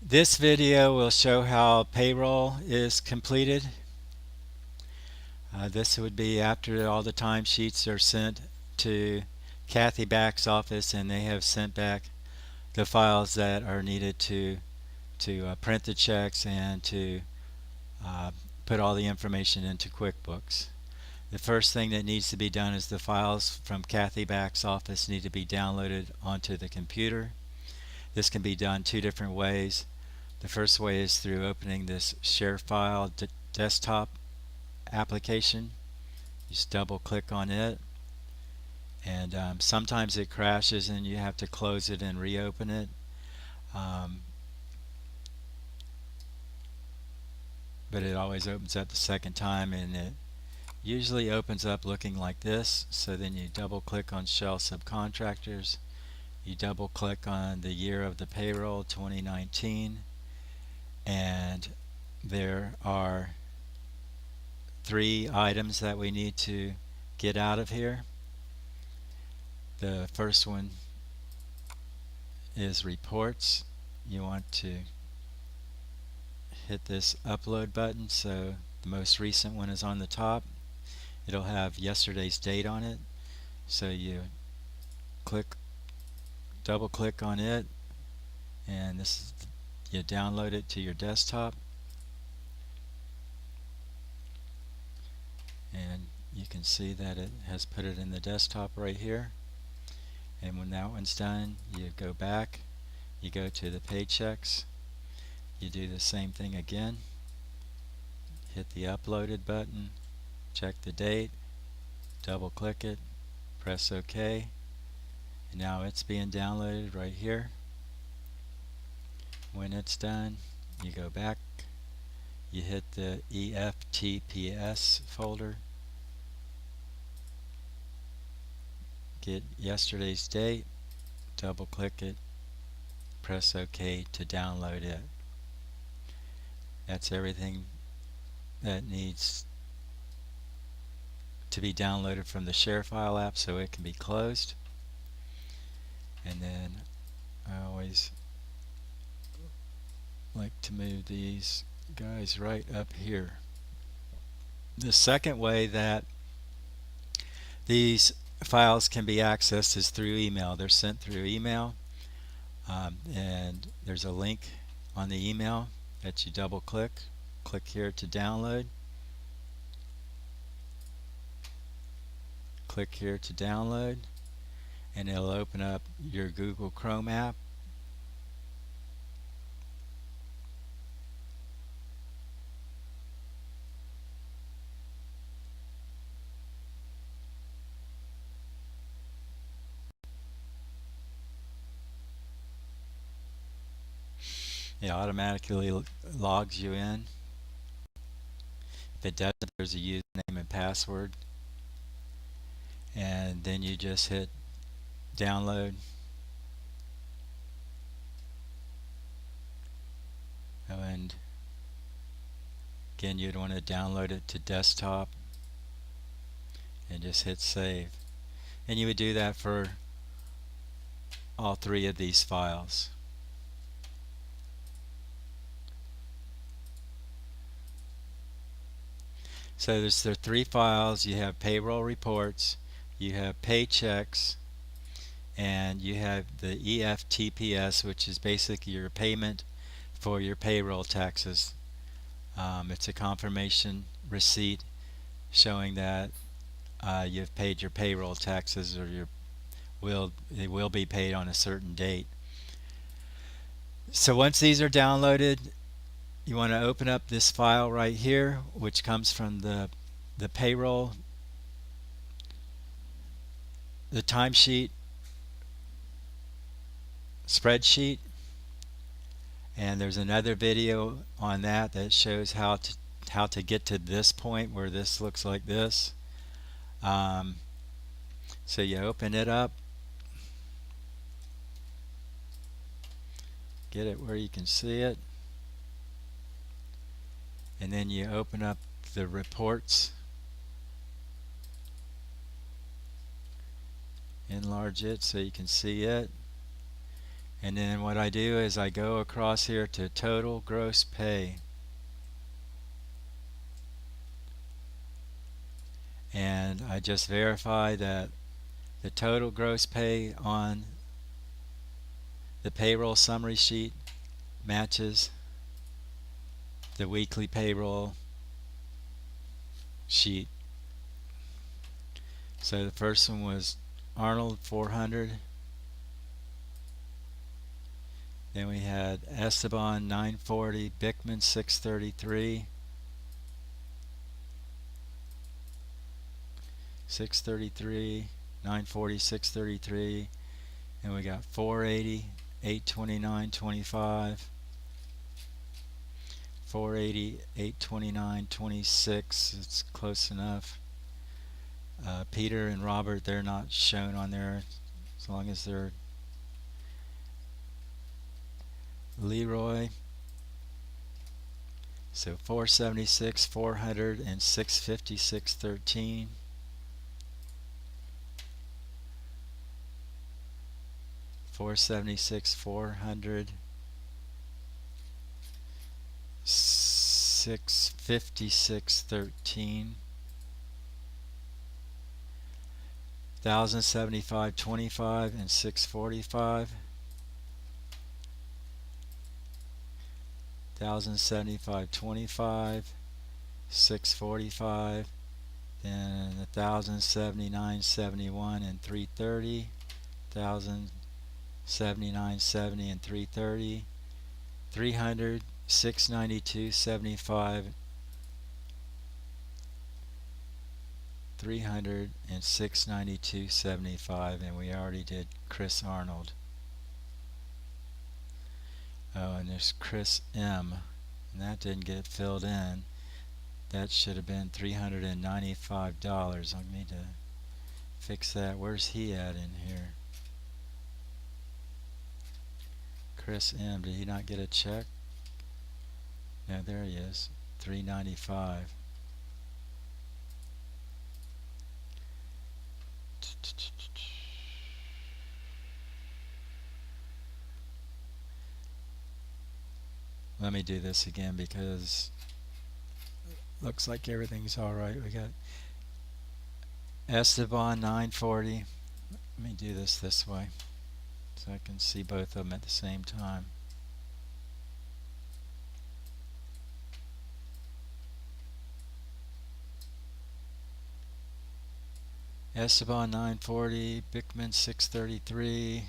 This video will show how payroll is completed. This would be after all the timesheets are sent to Kathy Back's office and they have sent back the files that are needed to print the checks and to uh, put all the information into QuickBooks. The first thing that needs to be done is the files from Kathy Back's office need to be downloaded onto the computer. This can be done two different ways. The first way is through opening this share file desktop application. Just double click on it, and sometimes it crashes and you have to close it and reopen it. But it always opens up the second time, and it usually opens up looking like this. So then you double click on Shell Subcontractors, you double click on the year of the payroll 2019, and there are three items that we need to get out of here. The first one is reports. You want to hit this upload button so the most recent one is on the top. It'll have yesterday's date on it, so you double click on it, and you download it to your desktop, and you can see that it has put it in the desktop right here. And when that one's done, you go back, you go to the Paychecks, you do the same thing again, hit the uploaded button, check the date, double click it, press OK, and now it's being downloaded right here. When it's done, you go back, you hit the EFTPS folder, get yesterday's date, double click it, press OK to download it. That's everything that needs to be downloaded from the share file app so it can be closed. And then I always like to move these guys right up here. The second way that these files can be accessed is through email. They're sent through email, and there's a link on the email that you double click here to download, click here to download, and it'll open up your Google Chrome app. It automatically logs you in. If it doesn't, there's a username and password, and then you just hit download, and again you'd want to download it to desktop and just hit save, and you would do that for all three of these files. So there are three files. You have payroll reports, you have paychecks, and you have the EFTPS, which is basically your payment for your payroll taxes. It's a confirmation receipt showing that you've paid your payroll taxes, or they will be paid on a certain date. So once these are downloaded, you want to open up this file right here, which comes from the payroll, the timesheet spreadsheet, and there's another video on that shows how to get to this point where this looks like this. So you open it up, get it where you can see it, and then you open up the reports, enlarge it so you can see it, And then what I do is I go across here to total gross pay, and I just verify that the total gross pay on the payroll summary sheet matches the weekly payroll sheet. So the first one was Arnold 400, then we had Esteban 940, Bickman 633, 940, 633, and we got 480, 829.25, 480, 829.26. It's close enough. Peter and Robert, they're not shown on there as long as they're Leroy. So 476, 400, and 656.13. 476, 400, 656.13. 1075.25 and 645. 1075.25, 645, then 1079.71 and 330, 1079.70 and 330, 300, 692.75, 300 and 692.75, and we already did Chris Arnold. Oh, and there's Chris M, and that didn't get filled in. That should have been $395. I need to fix that. Where's he at in here? Chris M, did he not get a check? No, there he is. $395. Let me do this again because looks like everything's alright. We got Esteban 940. Let me do this way so I can see both of them at the same time. Esteban 940, Bickman 633,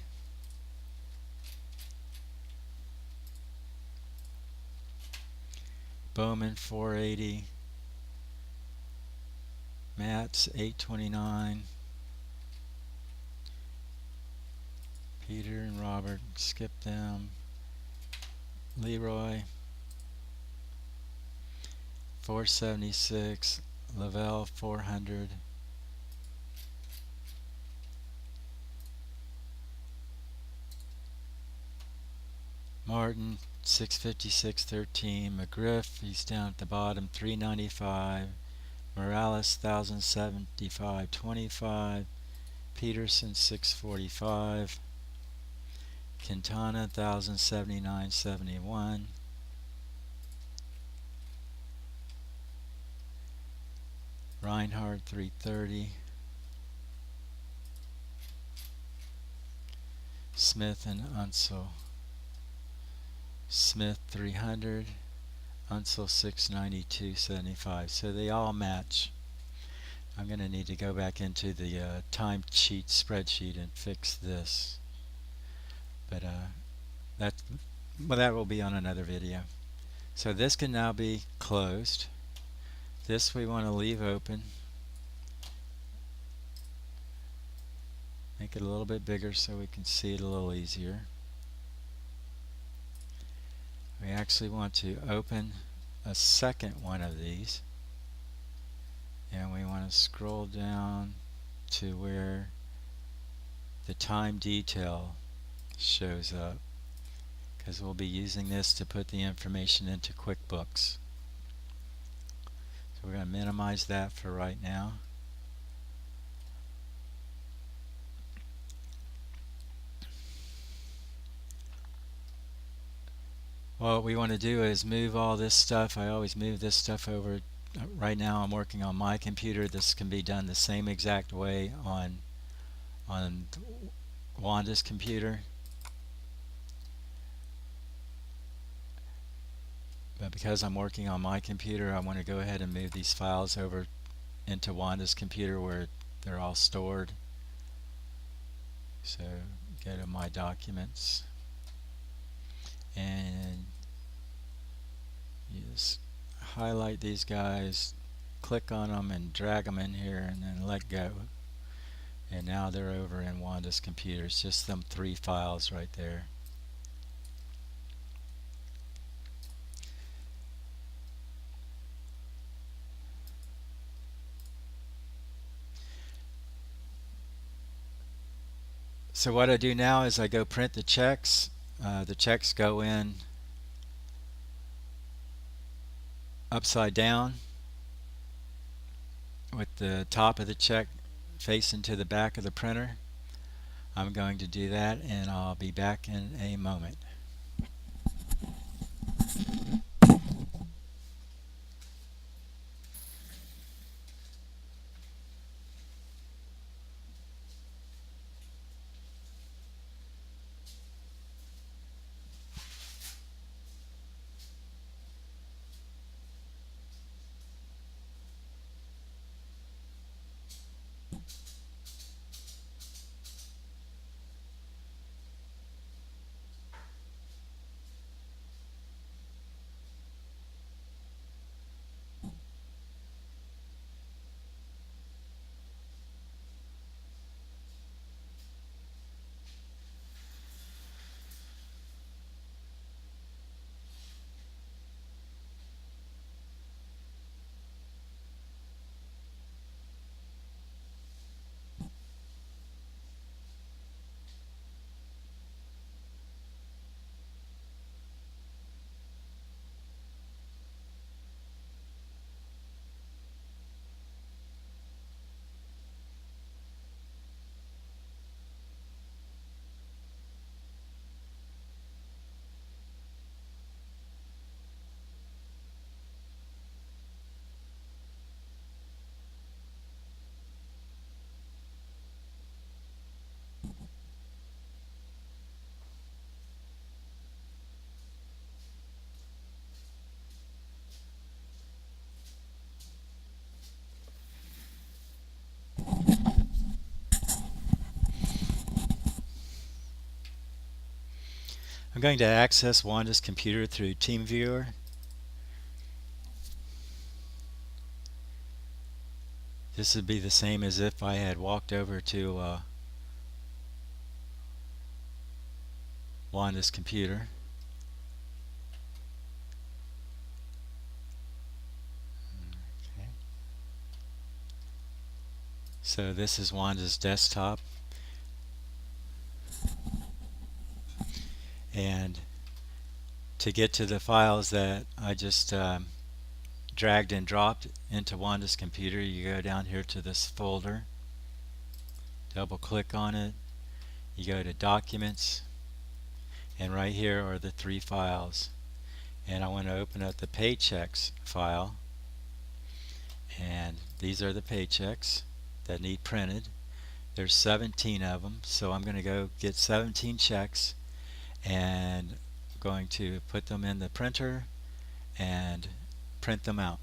Bowman 480, Matt's 829, Peter and Robert, skip them, Leroy 476, Lavelle 400, Martin 656.13, McGriff, he's down at the bottom, 395, Morales 1075.25, Peterson 645, Quintana 1079.71, Reinhardt 330, Smith and Unsel. Smith 300, Unsel 692.75. So they all match. I'm going to need to go back into the time sheet spreadsheet and fix this. But that will be on another video. So this can now be closed. This we want to leave open. Make it a little bit bigger so we can see it a little easier. We actually want to open a second one of these, and we want to scroll down to where the time detail shows up, because we'll be using this to put the information into Quickbooks. So we're going to minimize that for right now. What we want to do is move all this stuff. I always move this stuff over. Right now I'm working on my computer. This can be done the same exact way on Wanda's computer. But because I'm working on my computer, I want to go ahead and move these files over into Wanda's computer where they're all stored. So go to My Documents, and you just highlight these guys, click on them and drag them in here, and then let go. And now they're over in Wanda's computer. It's just them 3 files right there. So what I do now is I go print the checks. The checks go in upside down with the top of the check facing to the back of the printer. I'm going to do that, and I'll be back in a moment. I'm going to access Wanda's computer through TeamViewer. This would be the same as if I had walked over to Wanda's computer. Okay. So this is Wanda's desktop, and to get to the files that I just dragged and dropped into Wanda's computer, you go down here to this folder, double click on it, you go to Documents, and right here are the 3 files. And I want to open up the Paychecks file, and these are the paychecks that need printed. There's 17 of them, so I'm going to go get 17 checks and I'm going to put them in the printer and print them out.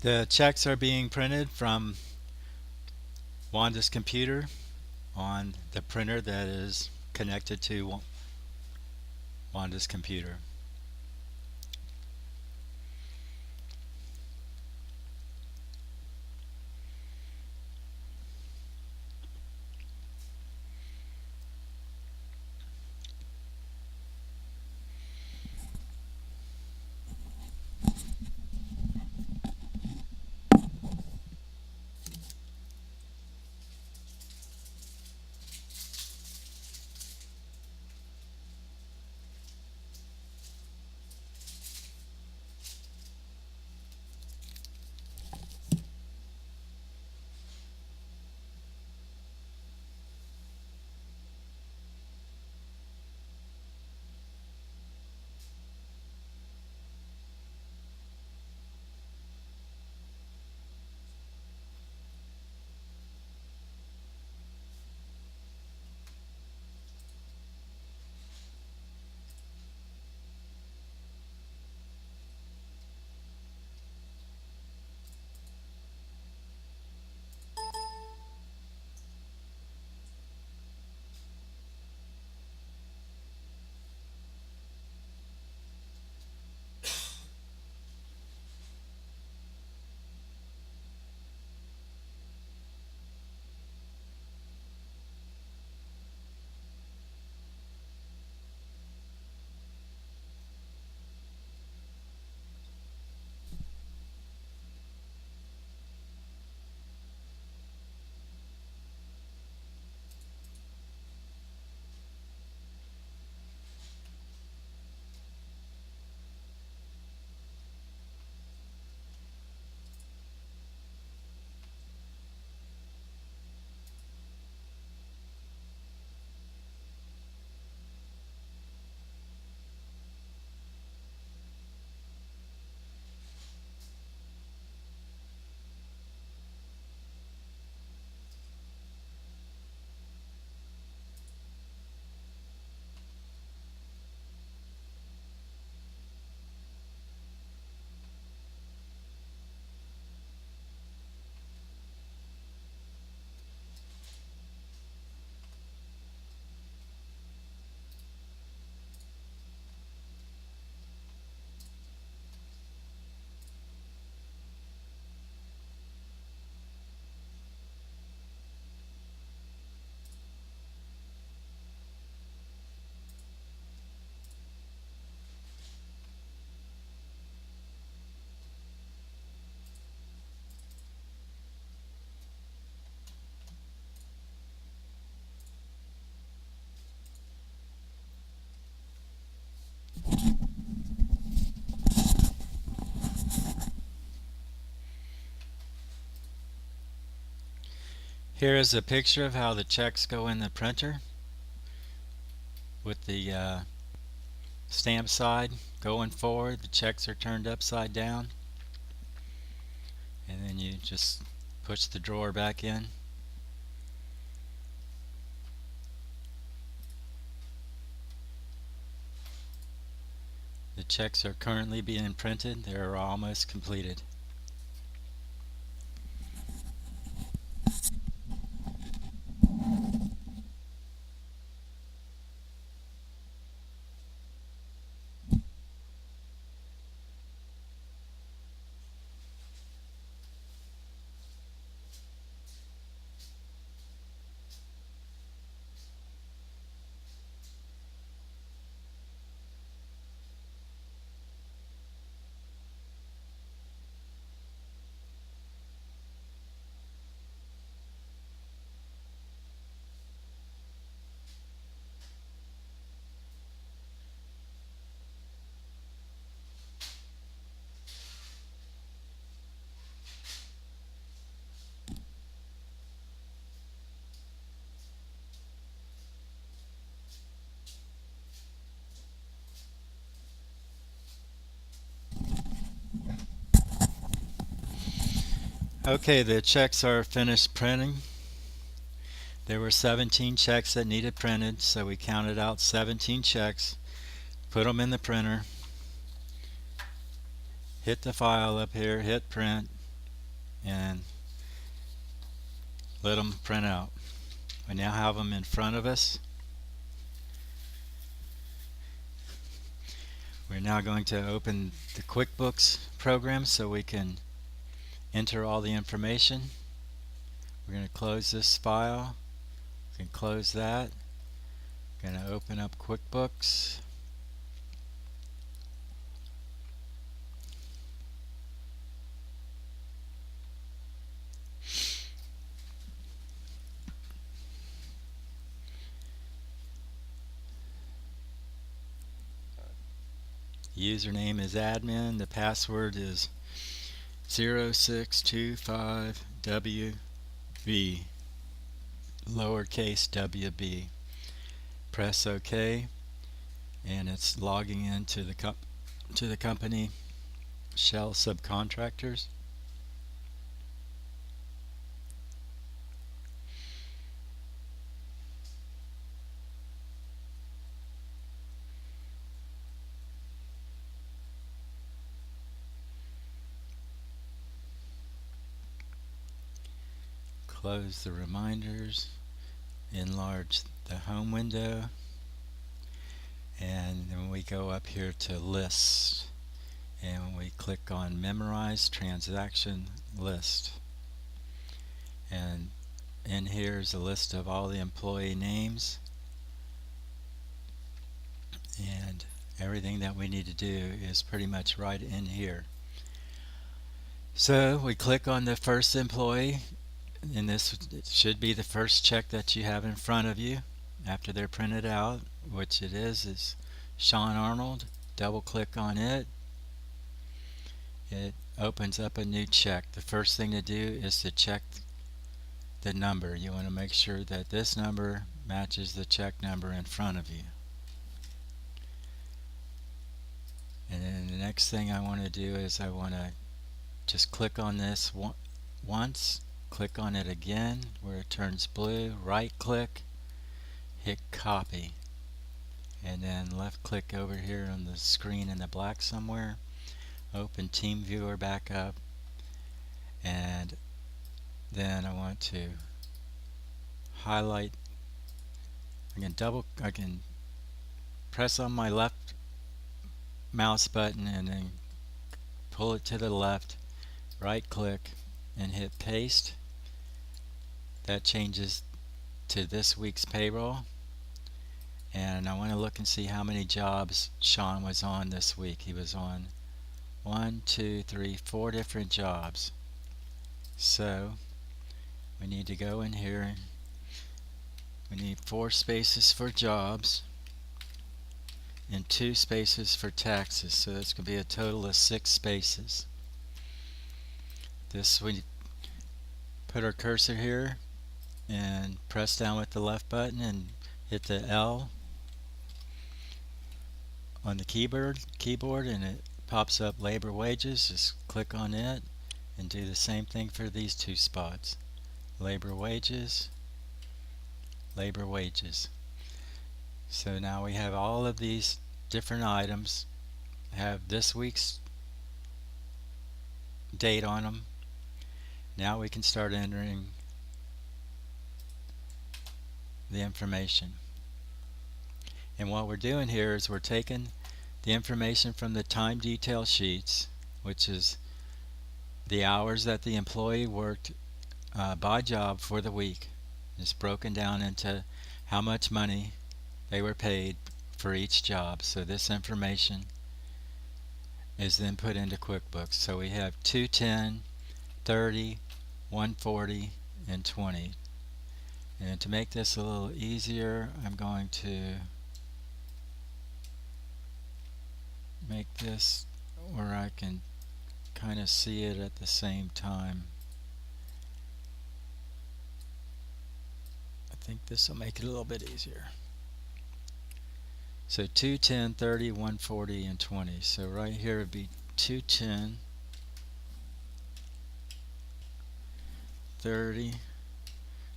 The checks are being printed from Wanda's computer on the printer that is connected to Wanda's computer. Here is a picture of how the checks go in the printer with the stamp side going forward. The checks are turned upside down, and then you just push the drawer back in. The checks are currently being printed. They're almost completed. Okay, the checks are finished printing. There were 17 checks that needed printed, so we counted out 17 checks, put them in the printer, hit the file up here, hit print, and let them print out. We now have them in front of us. We're now going to open the QuickBooks program so we can enter all the information. We're going to close this file. We can close that. We're going to open up QuickBooks. Username is admin. The password is 0625WB, lowercase wb. Press OK, and it's logging into the company Shell Subcontractors. Close the reminders, enlarge the home window, and then we go up here to list, and we click on memorize transaction list, and in here is a list of all the employee names and everything that we need to do is pretty much right in here. So we click on the first employee, and this should be the first check that you have in front of you after they're printed out, which it is Sean Arnold. Double click on it. It opens up a new check. The first thing to do is to check the number. You want to make sure that this number matches the check number in front of you. And then the next thing I want to do is I want to just click on this once, click on it again where it turns blue, right click, hit copy, and then left click over here on the screen in the black somewhere, open TeamViewer back up, and then I want to highlight. I can press on my left mouse button and then pull it to the left, right click, and hit paste. That changes to this week's payroll, and I want to look and see how many jobs Sean was on this week. He was on 4 different jobs. So we need to go in here. We need 4 spaces for jobs and 2 spaces for taxes, so that's going to be a total of 6 spaces. This, we put our cursor here and press down with the left button and hit the L on the keyboard, and it pops up labor wages. Just click on it and do the same thing for these 2 spots. Labor wages, labor wages. So now we have all of these different items have this week's date on them. Now we can start entering the information. And what we're doing here is we're taking the information from the time detail sheets, which is the hours that the employee worked by job for the week. It's broken down into how much money they were paid for each job. So this information is then put into QuickBooks. So we have 210, 30, 140, and 20. And to make this a little easier, I'm going to make this where I can kind of see it at the same time. I think this will make it a little bit easier. So 210, 30, 140, and 20. So right here would be 210, 30,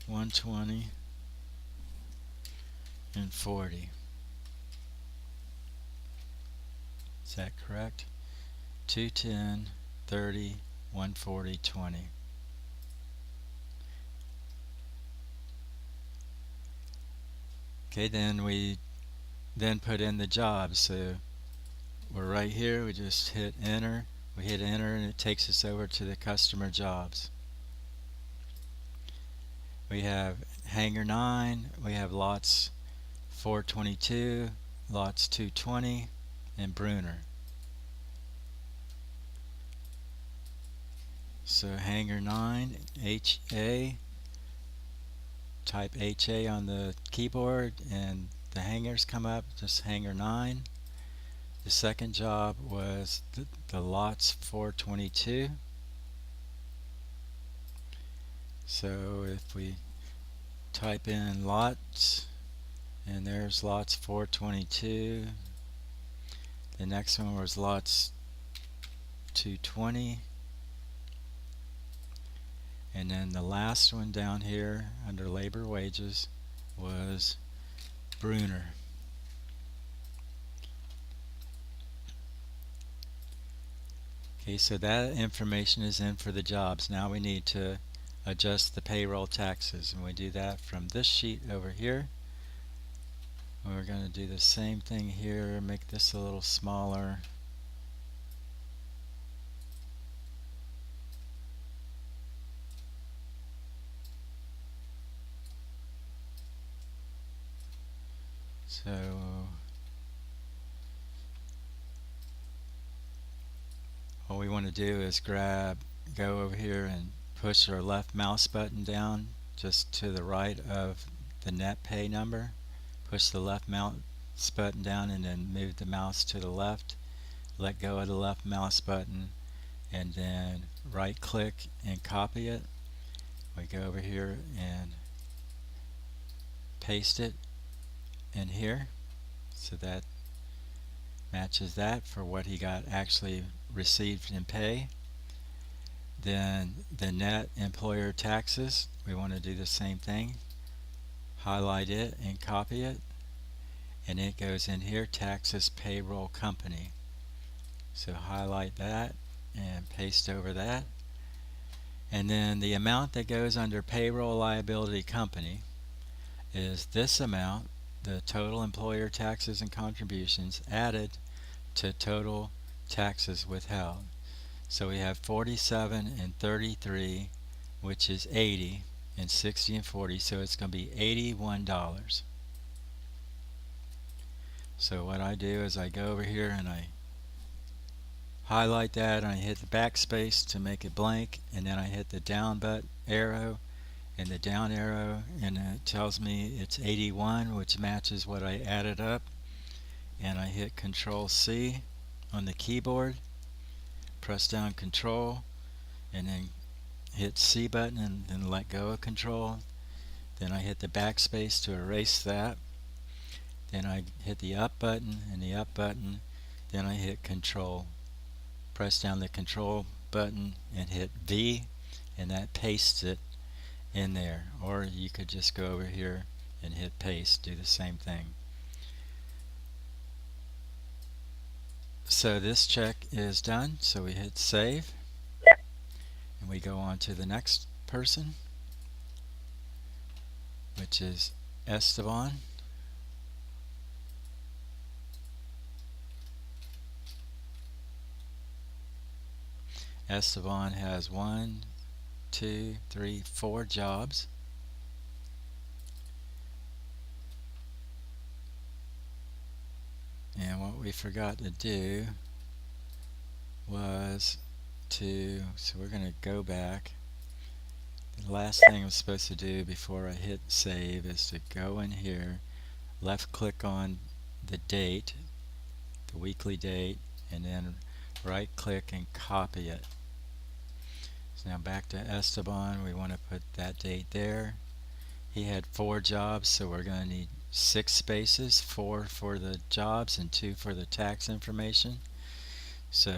120, and 40. Is that correct? 210, 30, 140, 20. Okay, then we put in the jobs. So we're right here, we just hit enter. We hit enter and it takes us over to the customer jobs. We have Hangar 9, we have lots 422, lots 220, and Bruner. So Hangar 9, HA, type HA on the keyboard and the hangars come up, just Hangar 9. The second job was the lots 422. So if we type in lots, and there's lots 422. The next one was lots 220. And then the last one down here under labor wages was Bruner. Okay, so that information is in for the jobs. Now we need to adjust the payroll taxes, and we do that from this sheet over here. We're going to do the same thing here, make this a little smaller. So what we want to do is go over here and push our left mouse button down just to the right of the net pay number. Push the left mouse button down and then move the mouse to the left. Let go of the left mouse button and then right click and copy it. We go over here and paste it in here, so that matches that for what he got actually received in pay. Then the net employer taxes, we want to do the same thing. Highlight it and copy it, and it goes in here, taxes payroll company. So highlight that and paste over that. And then the amount that goes under payroll liability company is this amount, the total employer taxes and contributions added to total taxes withheld. So we have 47 and 33, which is 80, and 60 and 40, so it's going to be $81. So what I do is I go over here and I highlight that and I hit the backspace to make it blank, and then I hit the down arrow and the down arrow, and it tells me it's 81, which matches what I added up. And I hit Control C on the keyboard, press down Control, and then hit C button and then let go of Control. Then I hit the backspace to erase that. Then I hit the up button and the up button. Then I hit Control. Press down the Control button and hit V, and that pastes it in there. Or you could just go over here and hit paste, do the same thing. So this check is done, so we hit save and we go on to the next person, which is Esteban. Esteban has 1, 2, 3, 4 jobs. And what we forgot to do was so we're going to go back. The last thing I'm supposed to do before I hit save is to go in here, left click on the date, the weekly date, and then right click and copy it. So now back to Esteban, we want to put that date there. He had 4 jobs, so we're going to need 6 spaces, 4 for the jobs and 2 for the tax information. So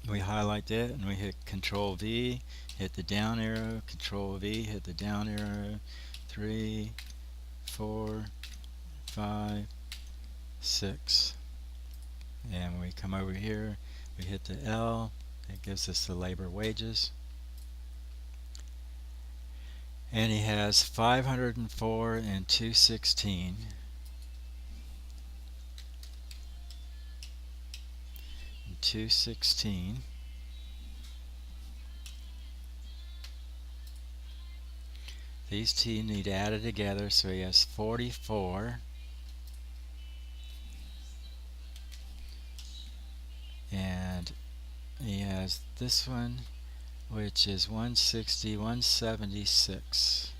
we highlight it and we hit Control V, hit the down arrow, Control V, hit the down arrow, 3, 4, 5, 6. And when we come over here, we hit the L, it gives us the labor wages. And he has 504 and 216. And 216. These two need added together, so he has 44. And he has this one, which is 160, 176.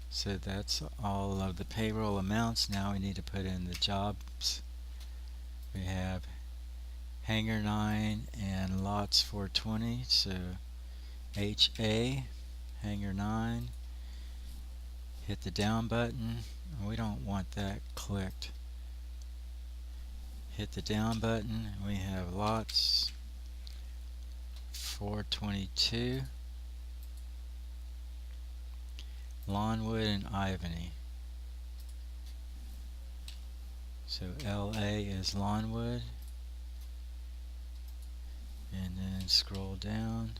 So that's all of the payroll amounts. Now we need to put in the jobs. We have Hanger 9 and Lots 420. So HA, Hanger 9. Hit the down button. We don't want that clicked. Hit the down button. We have Lots 422. Lawnwood and Ivany. So LA is Lawnwood, and then scroll down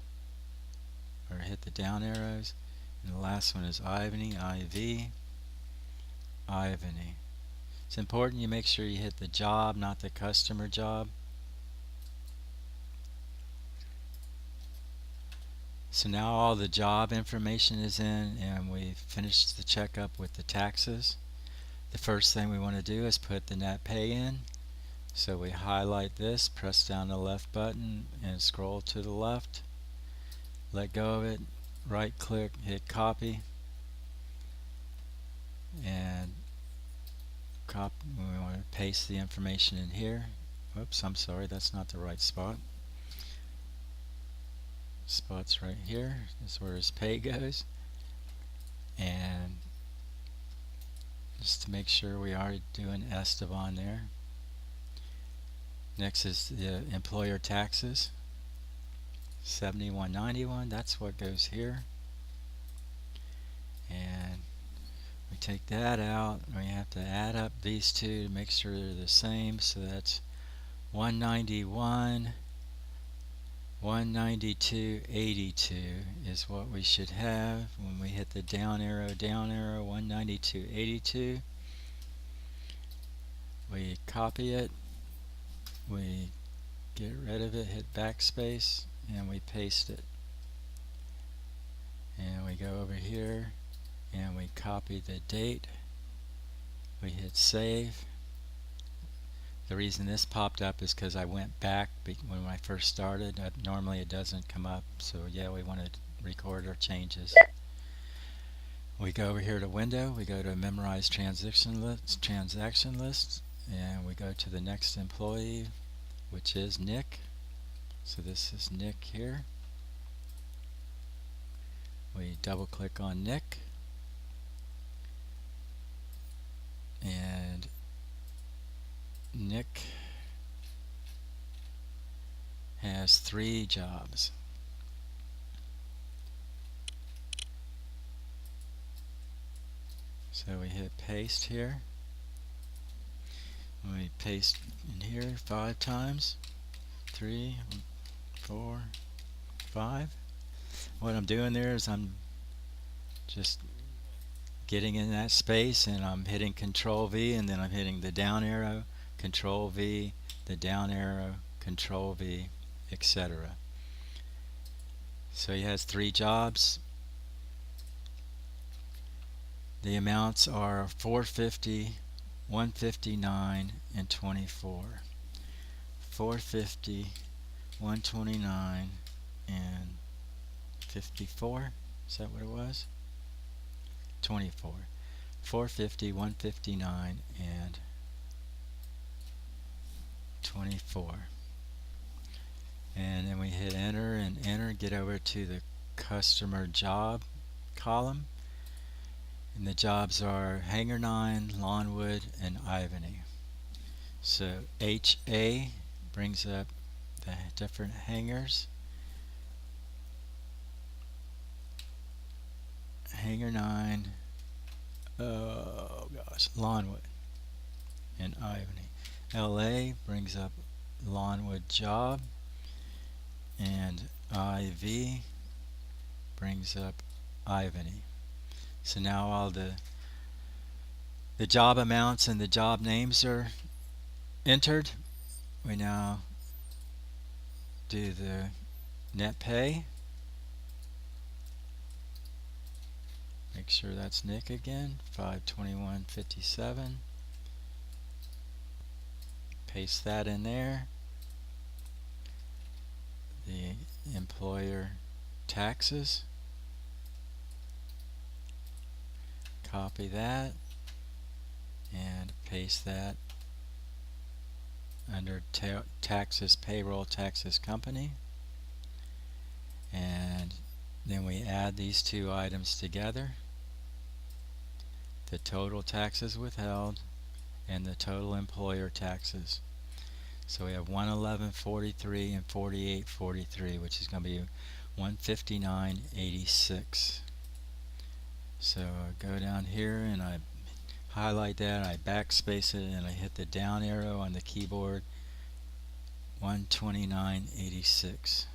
or hit the down arrows, and the last one is Ivany, IV, Ivany. It's important you make sure you hit the job, not the customer job. So now all the job information is in, and we've finished the checkup with the taxes. The first thing we want to do is put the net pay in. So we highlight this, press down the left button and scroll to the left. Let go of it, right click, hit copy, and we want to paste the information in here. Oops, I'm sorry, that's not the right spot. Spot's right here. This is where his pay goes. And just to make sure we are doing Esteban there. Next is the employer taxes. 7191, that's what goes here. And we take that out. We have to add up these two to make sure they're the same. So that's 191, 192.82 is what we should have when we hit the down arrow, 192.82. We copy it, we get rid of it, hit backspace, and we paste it. And we go over here and we copy the date. We hit save. The reason this popped up is because I went back when I first started. Normally it doesn't come up, so yeah, we want to record our changes. We go over here to Window, we go to Memorize Transaction List, and we go to the next employee, which is Nick. So this is Nick here. We double click on Nick, and Nick has 3 jobs. So we hit paste here. We paste in here 5 times. 3, 4, 5. What I'm doing there is I'm just getting in that space, and I'm hitting Control V, and then I'm hitting the down arrow, Control V, the down arrow, Control V, etc. So he has 3 jobs. The amounts are 450, 159, and 24. 450, 129, and 54. Is that what it was? 24. 450, 159, and 24. And then we hit enter and enter, get over to the customer job column. And the jobs are Hanger 9, Lawnwood, and Ivany. So HA brings up the different hangers. Hanger 9, Lawnwood, and Ivany. LA brings up Lawnwood job, and IV brings up Ivany. So now all the job amounts and the job names are entered. We now do the net pay. Make sure that's Nick again, 521.57. Paste that in there. The employer taxes. Copy that and paste that under taxes, payroll, taxes, company. And then we add these two items together, the total taxes withheld and the total employer taxes. So we have 111.43 and 48.43, which is going to be 159.86. So I go down here and I highlight that, I backspace it, and I hit the down arrow on the keyboard, 129.86.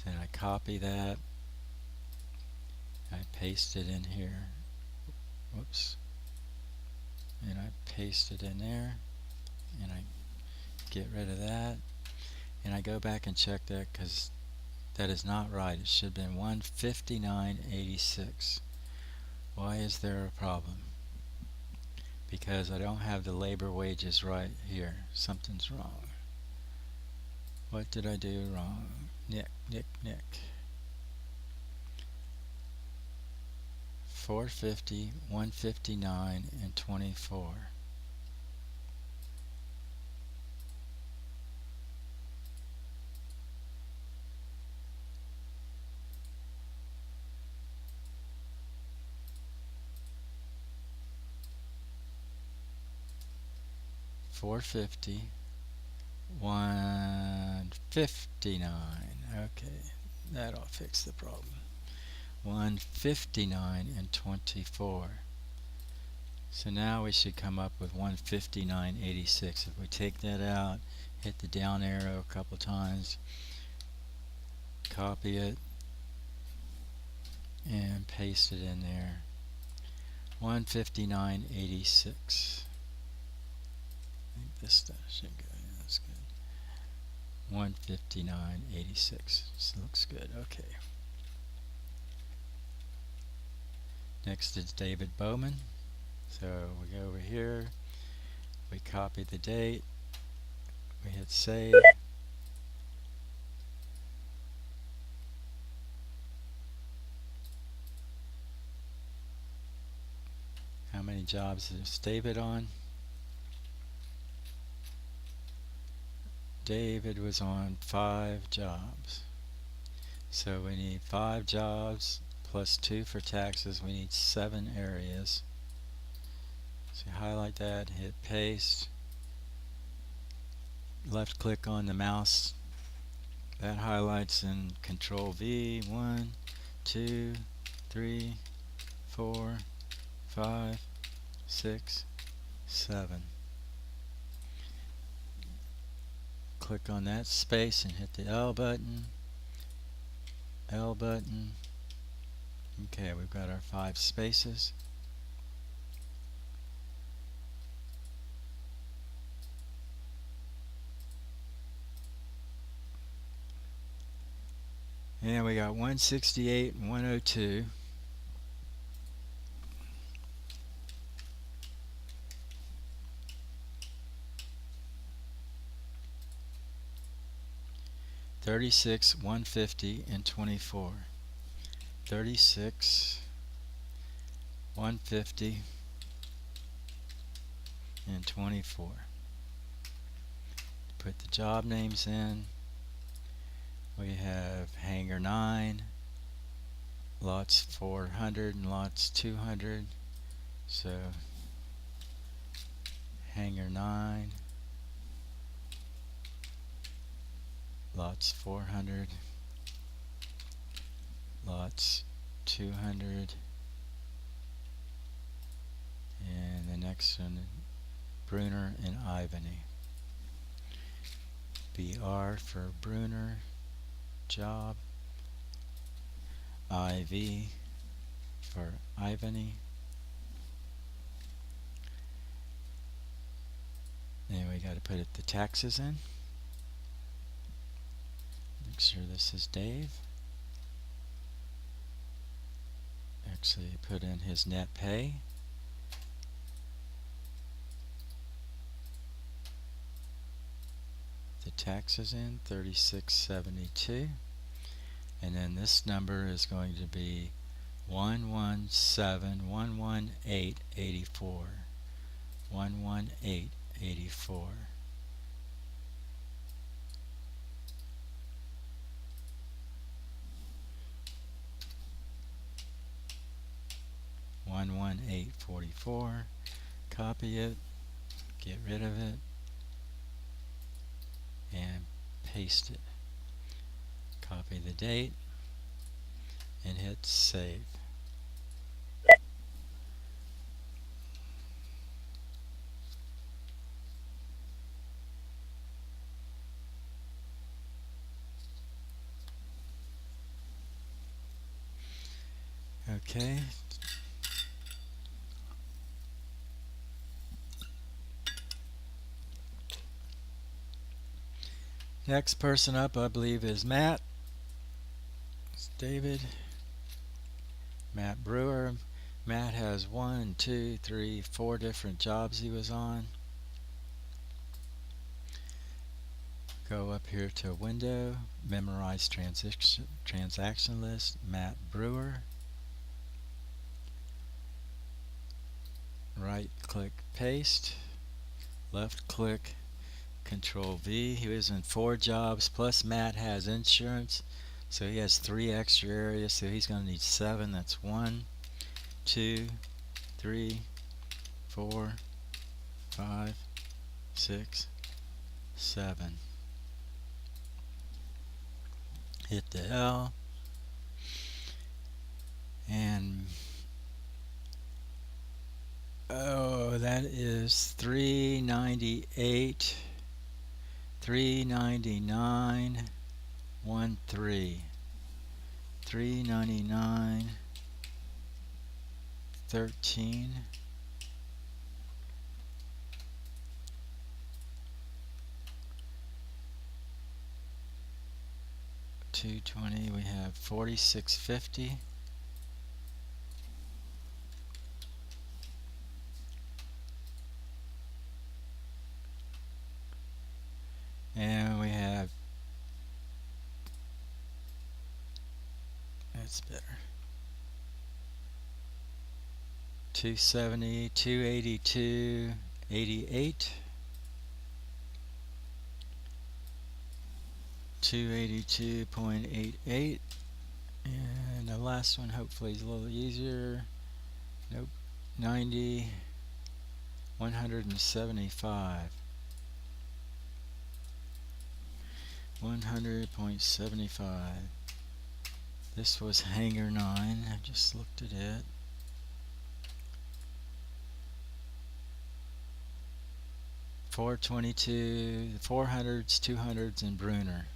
Then I copy that, I paste it in here, whoops, and I paste it in there, and I get rid of that, and I go back and check that because that is not right. It should have been 159.86. Why is there a problem? Because I don't have the labor wages right here. Something's wrong. What did I do wrong? Nick. 450, 159, and 24. $450, $159. Okay, that'll fix the problem. 159 and 24. So now we should come up with 159.86. If we take that out, hit the down arrow a couple times, copy it, and paste it in there. 159.86. I think this stuff should go. Yeah, that's good. 159.86. This looks good. Okay. Next is David Bowman. So we go over here, we copy the date, we hit save. How many jobs is David on? David was on 5 jobs. So we need 5 jobs plus 2 for taxes. We need 7 areas. So highlight that, hit paste, left click on the mouse, that highlights, and Control V. 1, 2, 3, 4, 5, 6, 7. Click on that space and hit the L button. L button. Okay, we've got our 5 spaces. And we got 168 and 102. $36, $150, and $24. $36, $150, and $24. Put the job names in. We have Hangar 9, lots 400 and lots 200. So Hangar 9, lots 400, lots 200, and the next one, Bruner and Ivany. BR for Bruner job, IV for Ivany. Then we got to put the taxes in. Make sure this is Dave. Actually put in his net pay. The taxes in, $36.72. And then this number is going to be 117,118.84. 118.84. $118.44. Copy it, get rid of it, and paste it. Copy the date and hit save. Okay. Next person up, I believe, is Matt. It's David. Matt Brewer. Matt has 4 different jobs he was on. Go up here to Window, Memorize Transaction List, Matt Brewer. Right click Paste. Left click Control V. He was in 4 jobs, plus Matt has insurance, so he has 3 extra areas, so he's going to need 7. That's 1, 2, 3, 4, 5, 6, 7. Hit the L, and that is 398, 399, 13, 399, 13. $220. We have $46.50. And we have, that's better, $270, $282, $88, $282.88, and the last one hopefully is a little easier. Nope, 90, 175. 100.75. This was Hanger 9. I just looked at it. $422, 400s, 200s, and Bruner.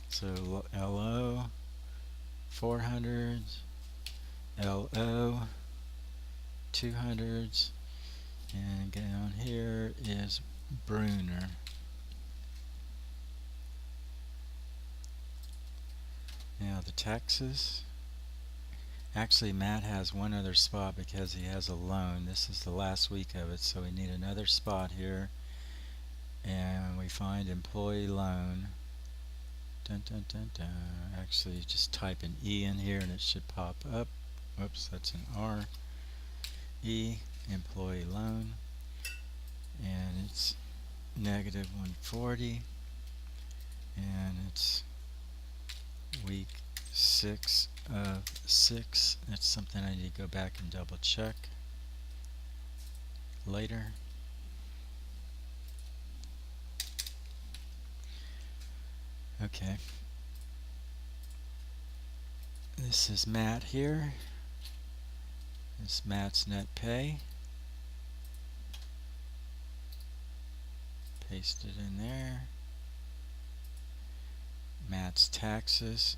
So LO, 400s, LO, 200s, and down here is Bruner. Now the taxes. Actually, Matt has one other spot because he has a loan. This is the last week of it, so we need another spot here. And we find employee loan. Dun, dun, dun, dun. Actually, just type an E in here and it should pop up. Whoops, that's an R. E, employee loan. And it's negative 140. And it's week 6 of 6. That's something I need to go back and double check later. Okay. This is Matt here. This is Matt's net pay. Paste it in there. Matt's taxes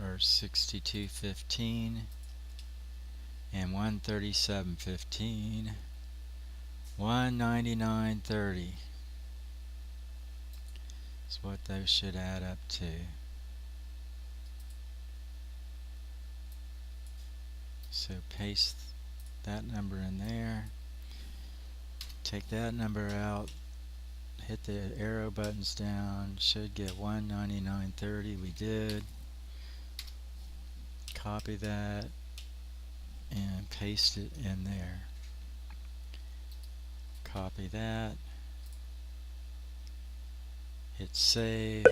are $62.15 and $137.15. $199.30 is what those should add up to. So paste that number in there. Take that number out. Hit the arrow buttons down. Should get $199.30. We did. Copy that and paste it in there. Copy that. Hit save.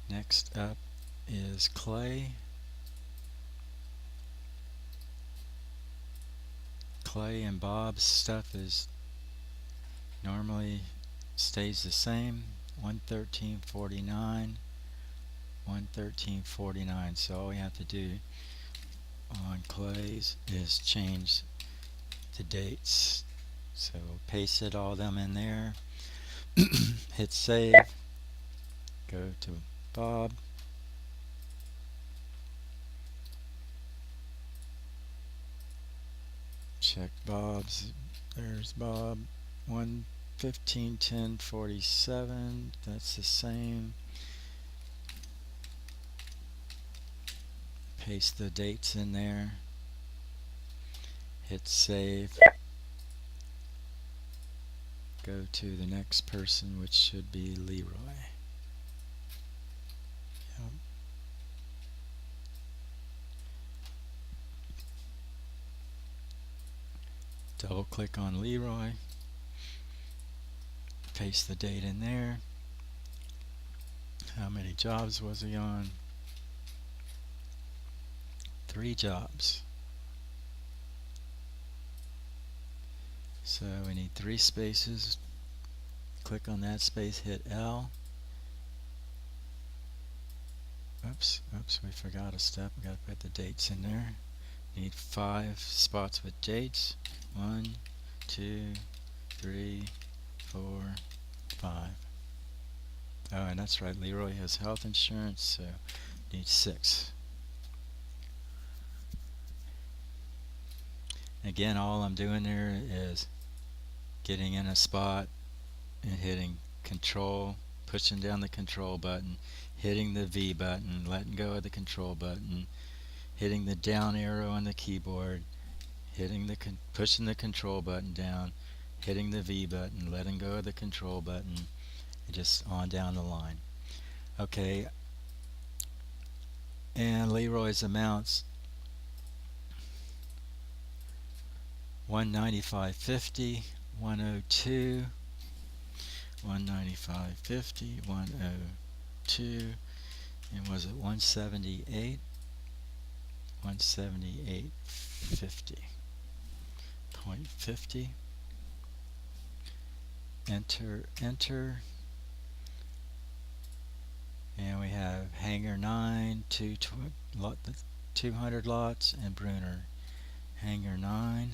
Next up is Clay. Clay and Bob's stuff is normally stays the same. 113.49. 113.49. So all we have to do on Clay's is change the dates. So paste it all them in there. Hit save. Go to Bob. Check Bob's. There's Bob. 115.10.47. That's the same. Paste the dates in there. Hit save. Go to the next person, which should be Leroy. Yep. Double click on Leroy. Paste the date in there. How many jobs was he on? 3 jobs. So we need 3 spaces. Click on that space, hit L. Oops, we forgot a step. We got to put the dates in there. Need 5 spots with dates. 1, 2, 3, 4, 5. Oh, and that's right, Leroy has health insurance, so need 6. Again, all I'm doing there is getting in a spot and hitting control, pushing down the control button, hitting the V button, letting go of the control button, hitting the down arrow on the keyboard, hitting the pushing the control button down, hitting the V button, letting go of the control button, and just on down the line. Okay, and Leroy's amounts: $195.50, $102, $195.50, $102, and was it $178? $178.50. Enter, and we have Hangar 9, 200 lots, and Bruner. Hangar 9,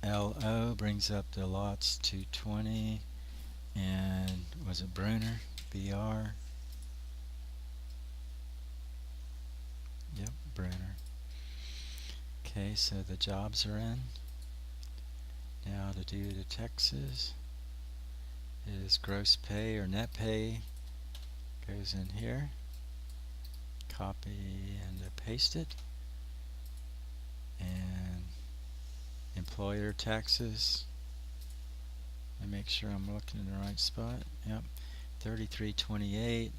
LO brings up the lots 220, and was it Bruner? BR. Yep, Bruner. Okay, so the jobs are in. Now to do the taxes is gross pay or net pay. Goes in here. Copy and paste it. And employer taxes. Let me make sure I'm looking in the right spot. Yep, 33.28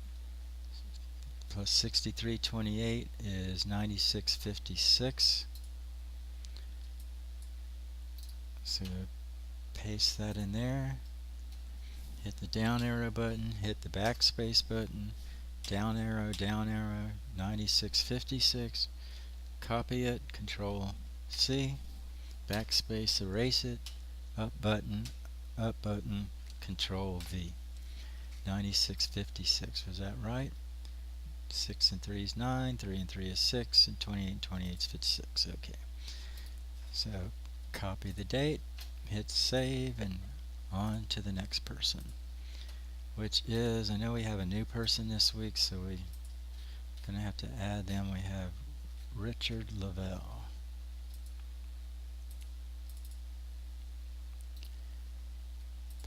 plus 63.28 is 96.56. So paste that in there. Hit the down arrow button, hit the backspace button, down arrow, 96.56. Copy it, Control C, backspace, erase it, up button, Control V. 96.56, was that right? 6 and 3 is 9, 3 and 3 is 6, and 28 and 28 is 56. Okay. So copy the date, hit save, and on to the next person, which is, I know we have a new person this week, so we're going to have to add them. We have Richard Lavelle.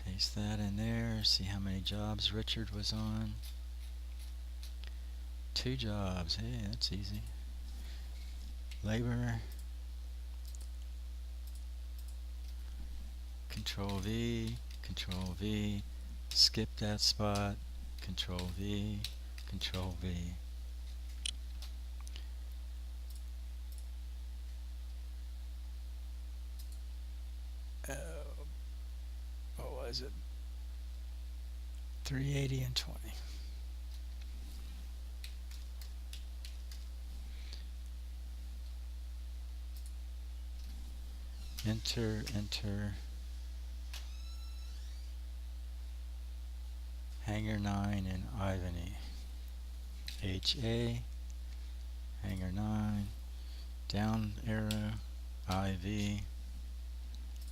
Paste that in there, see how many jobs Richard was on. 2 jobs, hey, that's easy. Labor, Control V, Control V, skip that spot, Control V, Control V. What was it? 380 and 20. Enter, enter. Hanger 9 and Ivany. HA, Hanger 9, down arrow, IV,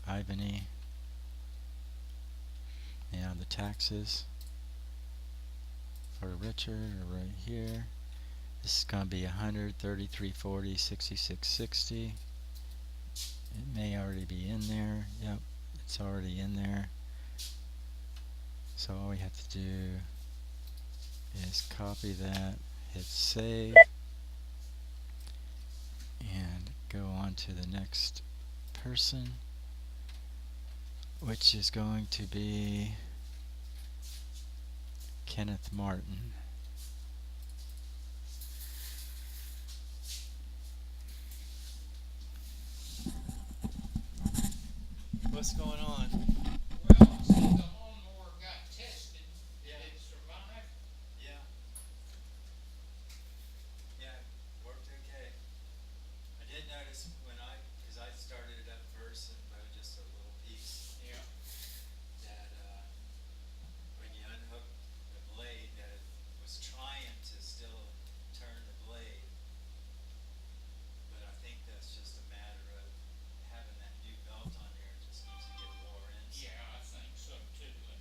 Ivany. Now the taxes for Richard are right here. This is going to be 133.40, 66.60. It may already be in there. Yep, it's already in there. So all we have to do is copy that, hit save, and go on to the next person, which is going to be Kenneth Martin. What's going on? Well, since the lawnmower got tested, did Yeah. it survive? Yeah. Yeah, worked okay. I did notice because I started it up first and mowed just a little piece, Yeah. that when you unhook the blade, that it was trying to still turn the blade, but I think that's just a matter of having that new belt on there. It just needs to get wore in. Yeah, I think so too. And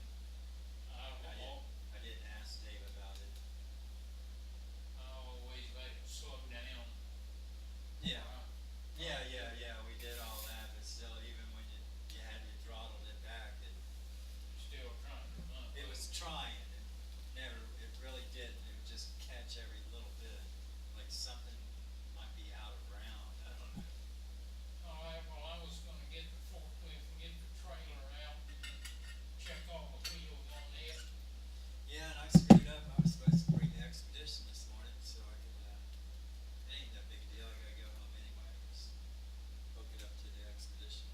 I didn't ask Dave about it. I always let it slow down. Yeah. Uh, Yeah. We did all that, but still, even when you had you throttled it back, Still trying to run. it was trying. It really didn't. It would just catch every little bit, like something might be out of round. I don't know. All right, well, I was gonna get the forklift and get the trailer out and check all the wheels on it. Yeah, and I screwed up. I was supposed to bring the expedition this morning, so I could. It ain't that big a deal. I gotta go home anyway. Just hook it up to the expedition.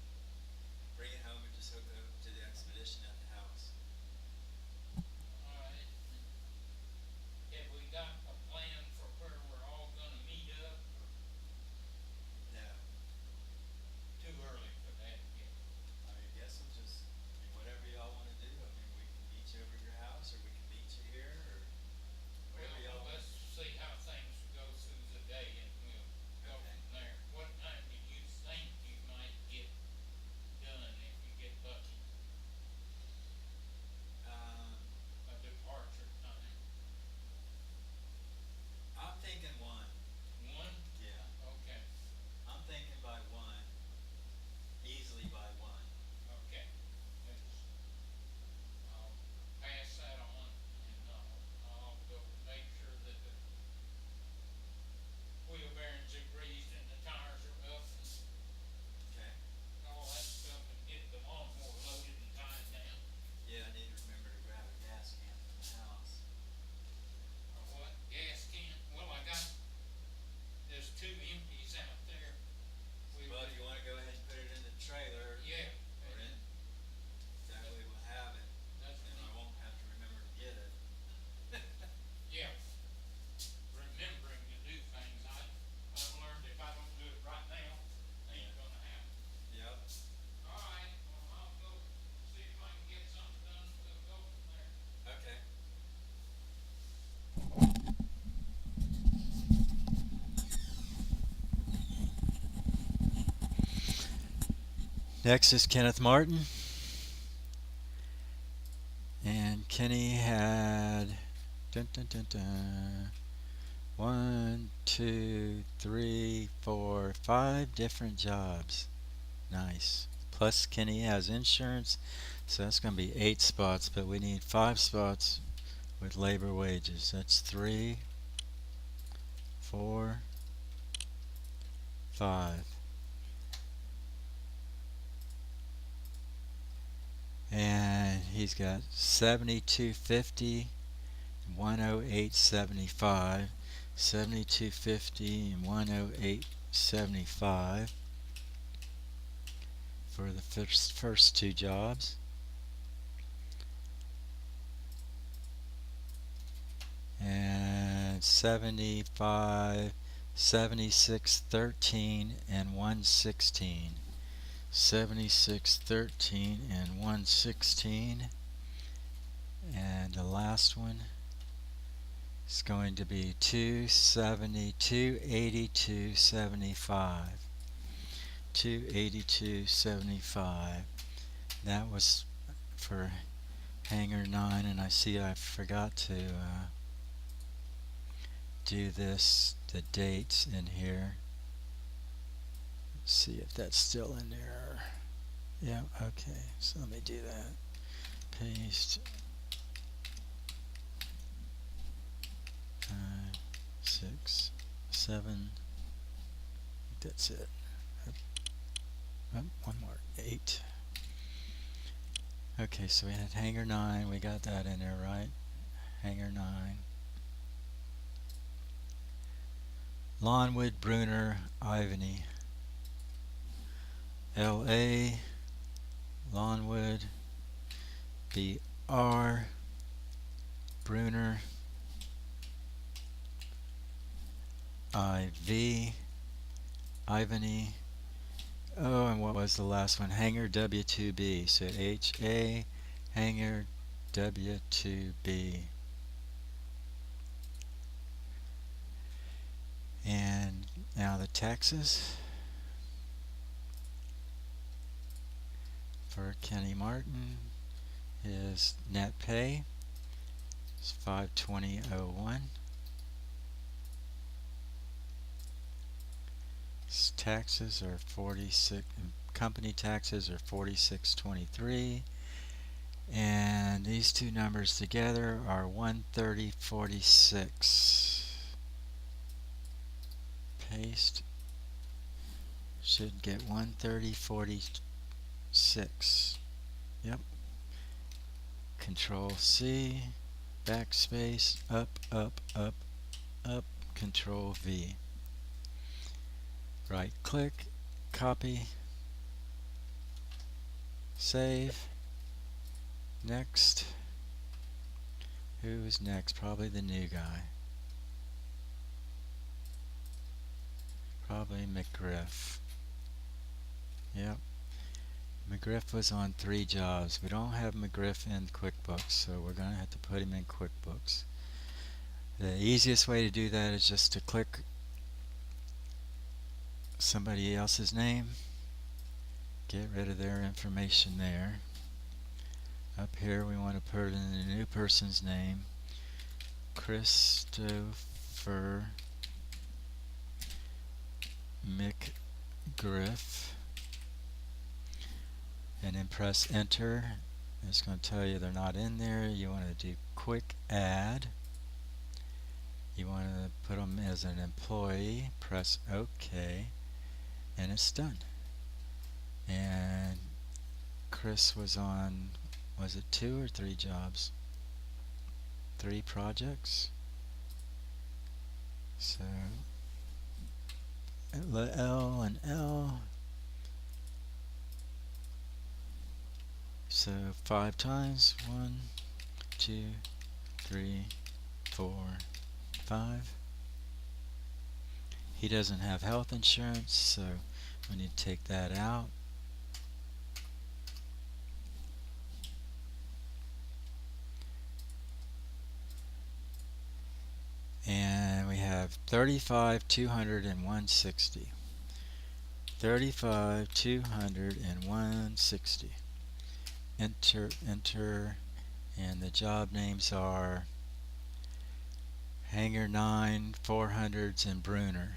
Bring it home and just hook it up to the expedition at the house. All right. Have we got a plan for where we're all gonna meet up, or No. too early for that yet? I guess we'll just, whatever y'all want to do. I mean, we can meet you over your house, or we can meet you here, or whatever y'all Well, want. let's see how things go through the day and we'll go Okay. from there. What time do you think you might get done if you get lucky? Um, A departure time? I'm thinking 1. 1? Yeah. Okay, I'm thinking by 1. Easily by 1. okay. Let's, I'll pass that on and I'll go make sure that the wheel bearings are greased and the tires are up and Okay. all that stuff, and get the lawnmower loaded and tied down. Yeah, I need to remember to grab a gas can from the house. Or what? Gas can? Well, there's 2 empties out there. Well, if you want to go ahead and put it in the trailer, Yeah. or in, that way we'll have it, That's and I won't have to remember to get it. Yeah. Remembering to do things. I've learned if I don't do it right now, ain't gonna happen. Yep. All right, well, I'll go see if I can get something done. We'll go from there. Okay. Next is Kenneth Martin. Kenny had dun, dun, dun, dun, 5 different jobs. Nice. Plus Kenny has insurance, so that's going to be 8 spots, but we need 5 spots with labor wages. That's 3, 4, 5. And he's got 7250, 108.75, 7250 and 108.75 for the first 2 jobs. And 75, 7613 and 116. 7613 and 116. And the last one is going to be 272 82.75. 282.75. That was for hanger 9, and I see I forgot to do the dates in here. Let's see if that's still in there. Yeah, okay, so let me do that. Paste 5, 6, 7. I think that's it. One more. 8. Okay, so we had hanger 9. We got that in there, right? Hanger 9. Lawnwood, Bruner, Ivany. L.A. Lawnwood, B.R. Bruner, I.V. Ivany. Oh, and what was the last one? Hanger W2B. So H.A. Hanger W2B. And now the taxes for Kenny Martin. His net pay is $520.01. His taxes are 46. Company taxes are 46.23, and these two numbers together are 130.46. Paste. Should get 130.46. Yep. Control C, backspace, up, up, up, up, Control V. Right click, copy, save. Next. Who's next? Probably the new guy. Probably McGriff. Yep. McGriff was on 3 jobs. We don't have McGriff in QuickBooks, so we're going to have to put him in QuickBooks. The easiest way to do that is just to click somebody else's name, get rid of their information there. Up here we want to put in the new person's name, Christopher McGriff, and then press enter. It's going to tell you they're not in there. You want to do quick add. You want to put them as an employee, press OK, and it's done. And Chris was on, was it 2 or 3 jobs? 3 projects. So L and L. So 5 times. 1, 2, 3, 4, 5. He doesn't have health insurance, so we need to take that out. And we have 35, 200, and 160. 35, 200, and 160. Enter, enter, and the job names are Hangar 9, 400s, and Bruner.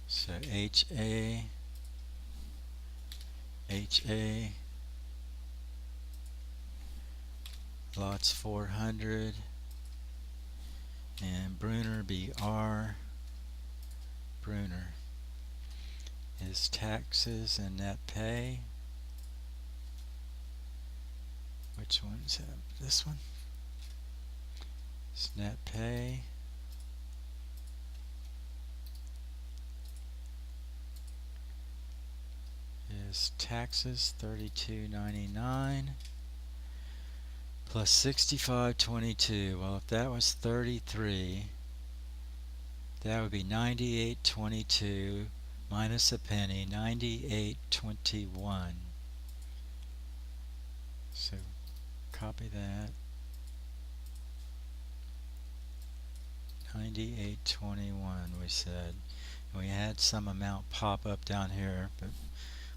So HA, HA, lots 400, and Bruner BR, Bruner. Is taxes and net pay. Which one is that? This one? It's net pay. Is taxes $32.99 plus 65.22. Well, if that was 33, that would be 98.22 minus a penny, 98.21. So copy that. 98.21 we said. And we had some amount pop up down here, but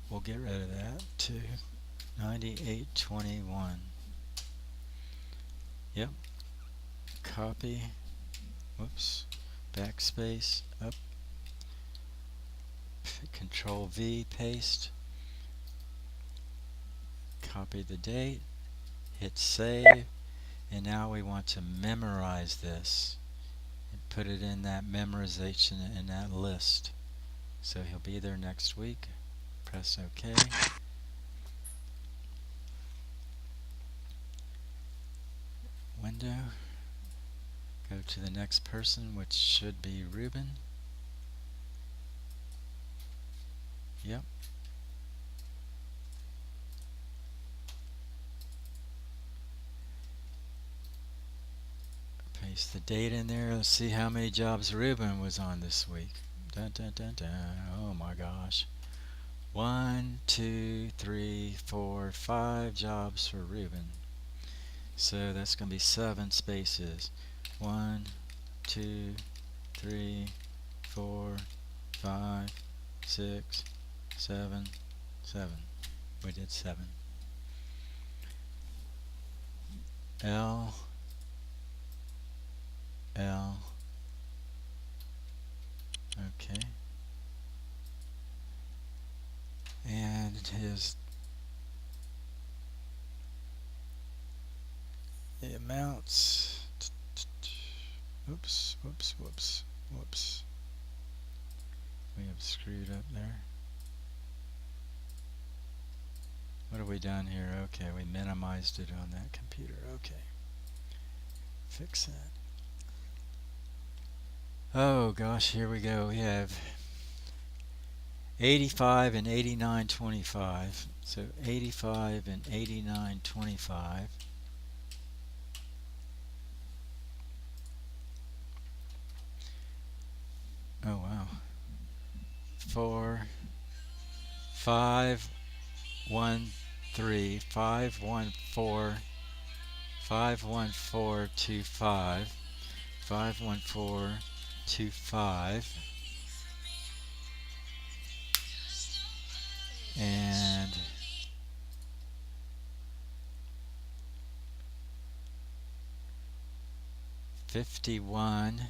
we'll get rid of that too. 98.21. Yep. Copy. Whoops. Backspace. Up. Control V. Paste. Copy the date. Hit save. And now we want to memorize this and put it in that memorization in that list. So he'll be there next week. Press OK. Window. Go to the next person, which should be Ruben. Yep. Paste the date in there. Let's see how many jobs Ruben was on this week. Dun, dun, dun, dun. Oh my gosh. 1, 2, 3, 4, 5 jobs for Ruben. So that's going to be 7 spaces. 1, 2, 3, 4, 5, 6, 7, 7. We did 7. L, L. Okay. And the amounts. Oops, whoops, whoops, whoops. We have screwed up there. What have we done here? Okay, we minimized it on that computer. Okay. Fix that. Oh gosh, here we go. We have 85 and 89.25. So 85 and 89.25. Oh wow. 4, 5, 1, 3, 5, 1, 4, 5, 1, 4, 2, 5, 5, 1, 4, 2, 5, and 51,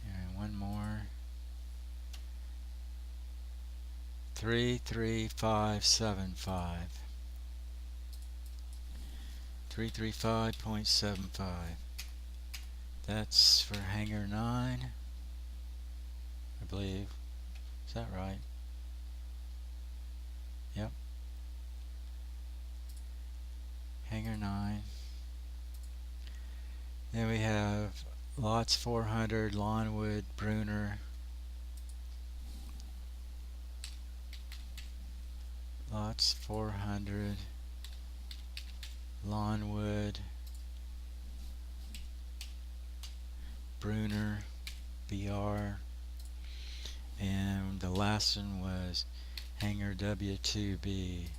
and one more, 33575, 335.75. That's for Hangar 9, I believe. Is that right? Yep. Hangar 9. Then we have lots 400, Lawnwood, Bruner. Lots 400, Lawnwood, Bruner, BR. And the last one was Hangar W2B.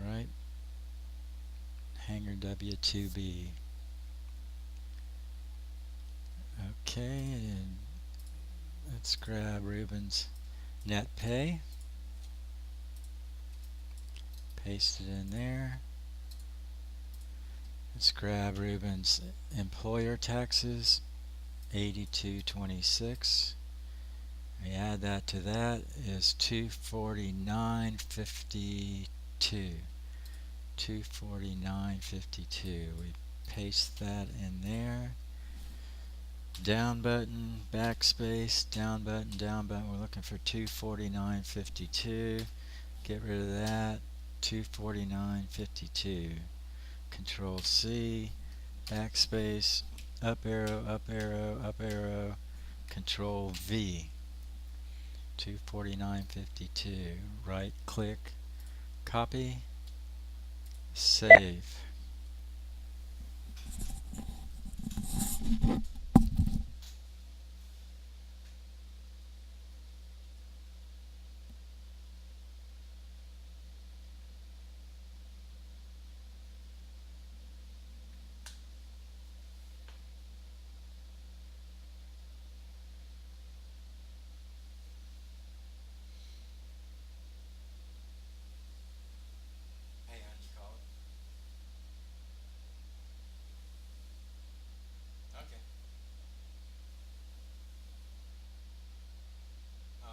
Right? Hangar W2B. Okay, and let's grab Ruben's net pay. Paste it in there. Let's grab Ruben's employer taxes, 8226. We add that to that is 249.52. 249.52. We paste that in there. Down button, backspace, down button, down button. We're looking for 249.52. Get rid of that. 249.52. Control C, backspace, up arrow, up arrow, up arrow. Control V. 249.52. Right click, copy, save. Hey, hon, you called? Okay. I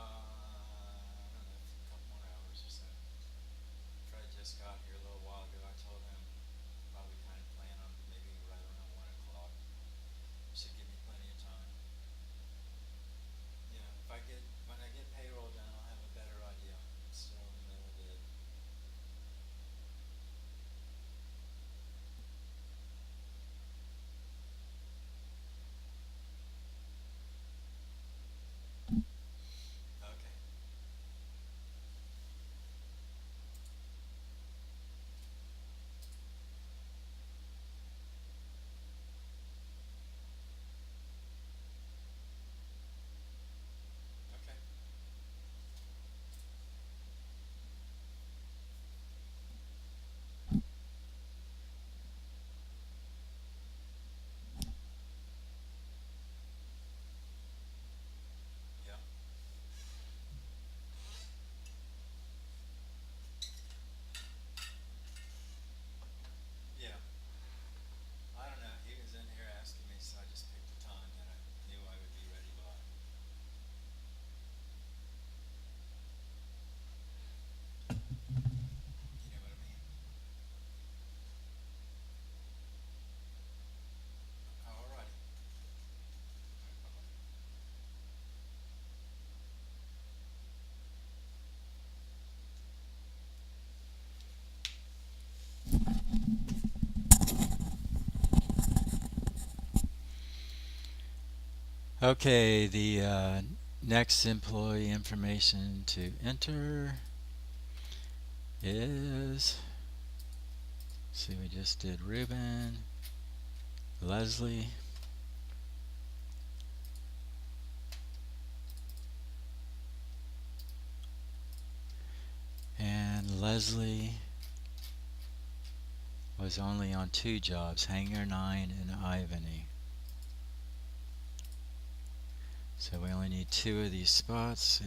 don't know, a couple more hours or so. Fred just got here a little while ago. I told him probably kind of plan on maybe right around 1 o'clock. Should give me plenty of time. You know, when I get payroll done, I'll have a better idea. It's still in the middle of it. Okay. Okay. Yeah. Yeah. I don't know. He was in here asking me, so I just picked the time that I knew I would be ready by. You know what I mean? Alrighty. Alright, bye-bye. Okay, the next employee information to enter is, see, we just did Ruben, Leslie, and Leslie was only on 2 jobs, Hangar 9 and Ivany. So we only need 2 of these spots.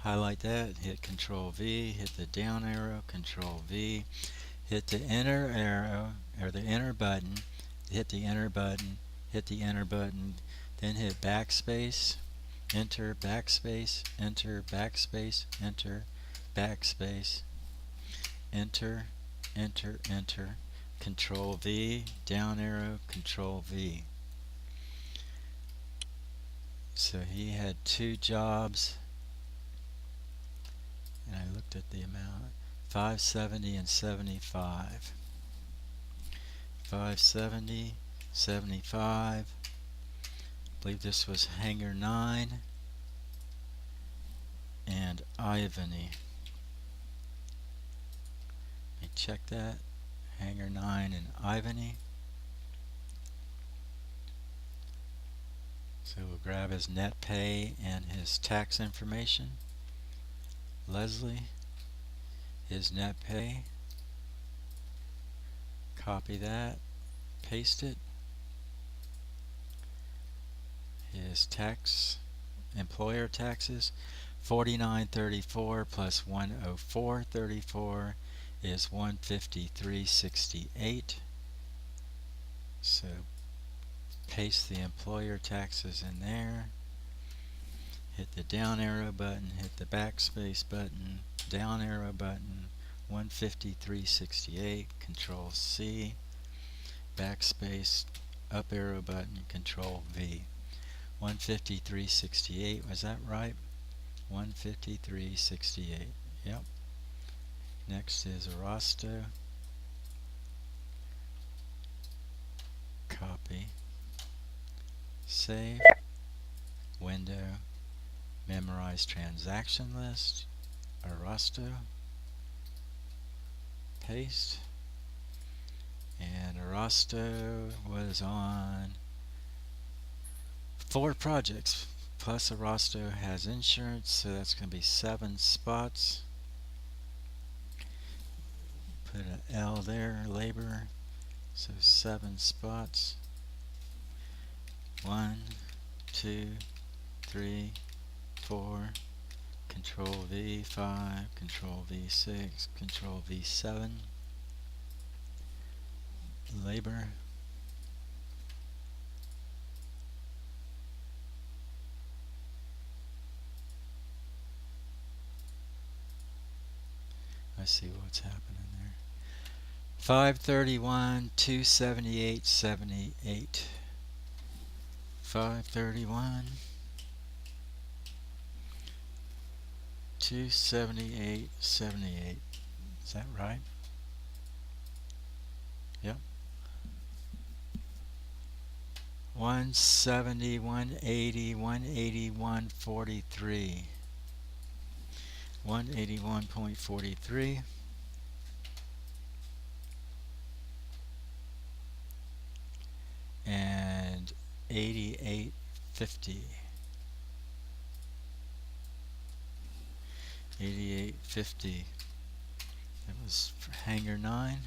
Highlight that, hit Control V, hit the down arrow, Control V, hit the enter arrow, or the enter button, hit the enter button, hit the enter button, then hit backspace, enter, backspace, enter, backspace, enter, backspace, enter, enter, enter, Control V, down arrow, Control V. So he had 2 jobs, and I looked at the amount, 570 and 75. 570, 75. I believe this was Hangar 9 and Ivany. Let me check that. Hangar 9 and Ivany. So we'll grab his net pay and his tax information. Leslie, his net pay. Copy that, paste it. His tax, employer taxes, $49.34 plus $104.34 is 153.68. So paste the employer taxes in there. Hit the down arrow button, hit the backspace button, down arrow button, 153.68, Control C, backspace, up arrow button, Control V. 153.68, was that right? 153.68, yep. Next is Arasto, copy, save, window, memorize transaction list, Arasto, paste, and Arasto was on 4 projects, plus Arasto has insurance, so that's going to be 7 spots. Put an L there, labor, so 7 spots. 1, 2, 3, 4, Control V5, Control V6, Control V7, labor, I see what's happening there. 531, 278, 78. 531, 278, 78. Is that right? Yep. 170, 180, 180, 143. 181.43. And 88.50. 88.50. That was for Hangar 9.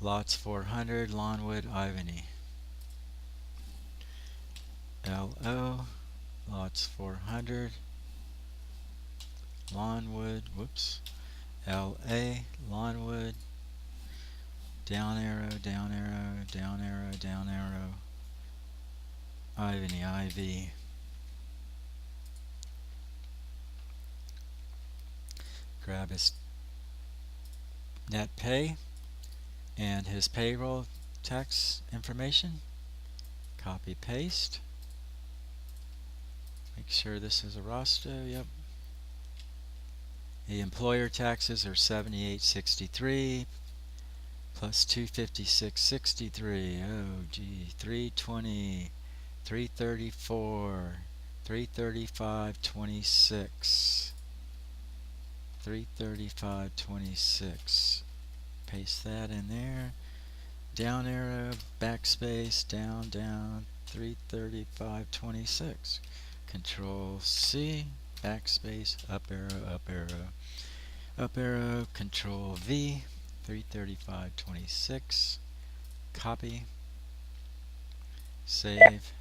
Lots 400, Lawnwood, Ivany. LO, lots 400, Lawnwood, whoops, LA, Lawnwood, down arrow, down arrow, down arrow, down arrow, Ivany, IV. Grab his net pay and his payroll tax information. Copy paste. Make sure this is a roster. Yep. The employer taxes are 78.63 plus 256.63. Oh gee, 320, 334, 335.26. 335.26. Paste that in there. Down arrow, backspace, down, down, 335.26. Control C, backspace, up arrow, up arrow, up arrow, Control V, 335.26. Copy, save,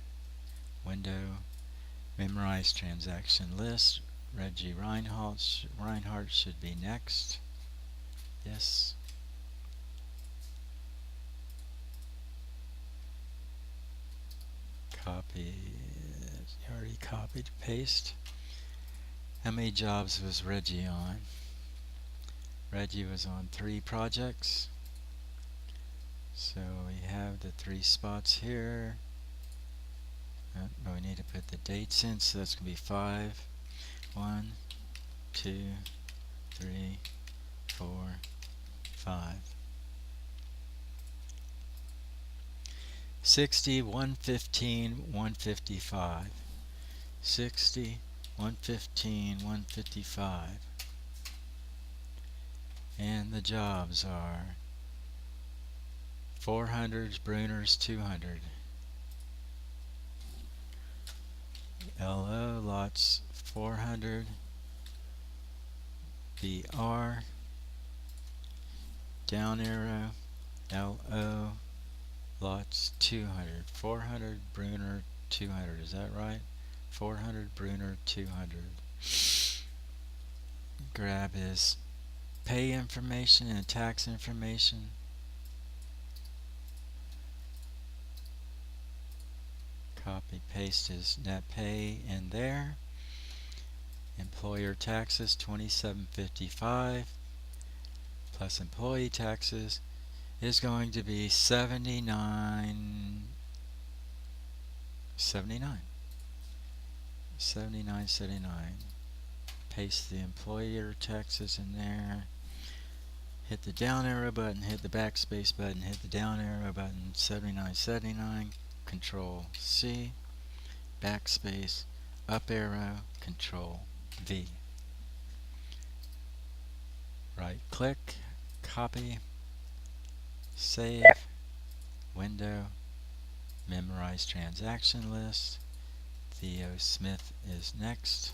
window, memorize transaction list. Reggie Reinhardt should be next. Yes. Copy. Already copied. Paste. How many jobs was Reggie on? Reggie was on 3 projects. So we have the 3 spots here. But we need to put the dates in, so that's going to be 5. 1, 2, 3, 4, 5. 60, 115, 155. 60, 115, 155. And the jobs are 400s, Bruners, 200. LO, lots 400. BR, down arrow, LO, lots 200. 400, Bruner, 200. Is that right? 400, Bruner 200. Grab his pay information and tax information. Copy paste his net pay in there. Employer taxes 2755 plus employee taxes is going to be 79.79. Paste the employer taxes in there. Hit the down arrow button, hit the backspace button, hit the down arrow button, 7979, Control C, backspace, up arrow, Control V. Right click, copy, save, window, memorize transaction list. Theo Smith is next.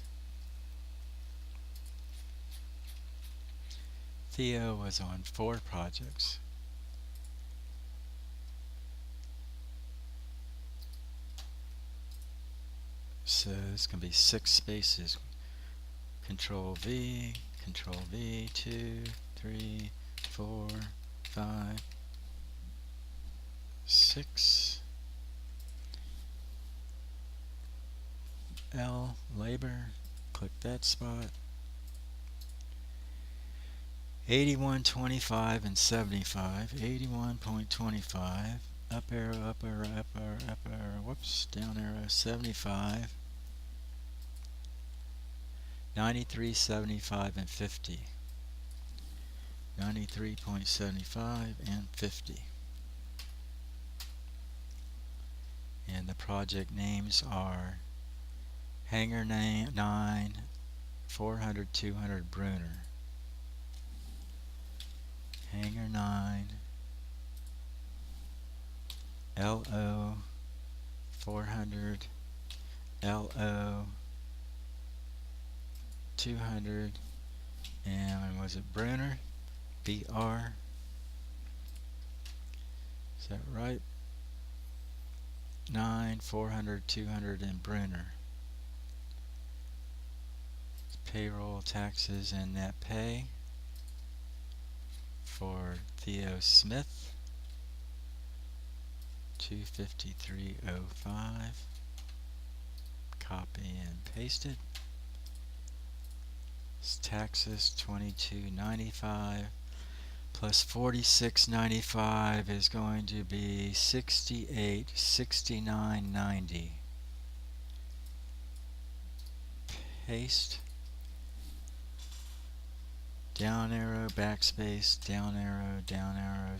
Theo was on 4 projects. So it's going to be 6 spaces. Control V, 2, 3, 4, 5, 6. L, labor, click that spot. 81.25 and 75, 81.25, up arrow, up arrow, up arrow, up arrow, whoops, down arrow, 75, 93.75 and 50, 93.75 and 50. And the project names are Hangar 9, 400, 200 Bruner. Hangar 9, LO, 400, LO, 200, and was it Bruner? BR. Is that right? 9, 400, 200, and Bruner. Payroll, taxes, and net pay for Theo Smith, 253.05. Copy and paste it. Taxes 22.95 plus 46.95 is going to be 68.69.90. Paste. Down arrow, backspace, down arrow,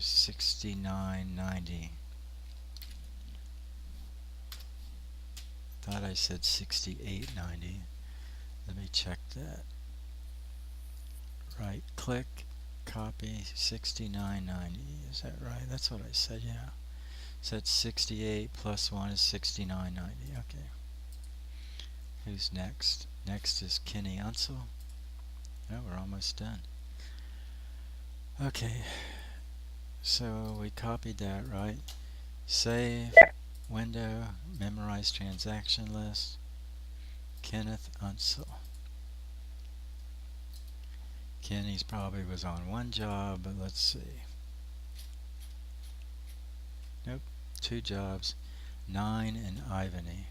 69.90. Thought I said 68.90. Let me check that. Right click, copy, 69.90. Is that right? That's what I said, yeah. So that's 68 plus 1 is 69.90. Okay. Who's next? Next is Kenny Unsel. Oh, we're almost done. Okay. So we copied that, right? Save, window, memorize transaction list. Kenneth Unsel. Kenny's probably was on 1 job, but let's see. Nope, 2 jobs. 9 in Ivany.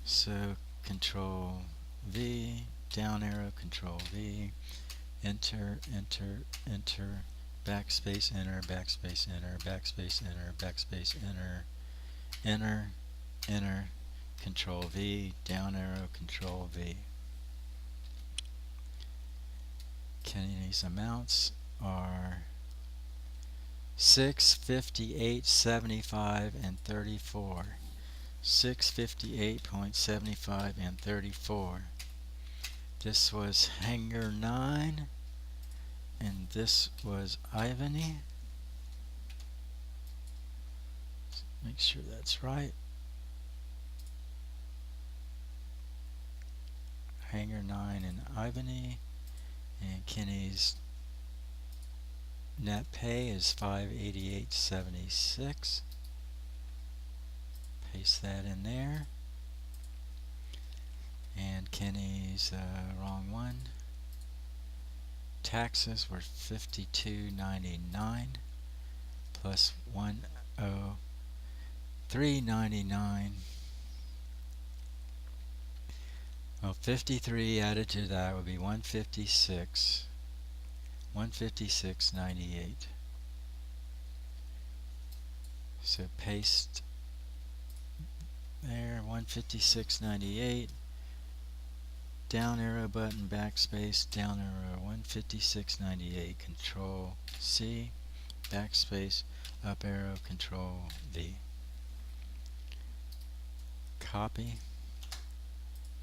So Control V, down arrow, Control V, enter, enter, enter, backspace, enter, backspace, enter, backspace, enter, backspace, enter, enter, enter, Control V, down arrow, Control V. Kenny's amounts are 658.75 and 34. 658.75 and 34. This was Hangar 9 and this was Ivany. Make sure that's right. Hangar 9 and Ivany, and Kenny's net pay is $588.76. Paste that in there. And Kenny's wrong one. Taxes were $52.99 plus $103.99. Well, 53 added to that would be 156. 156.98. So paste there, 156.98. Down arrow button, backspace, down arrow, 156.98. Control C, backspace, up arrow, Control V. Copy,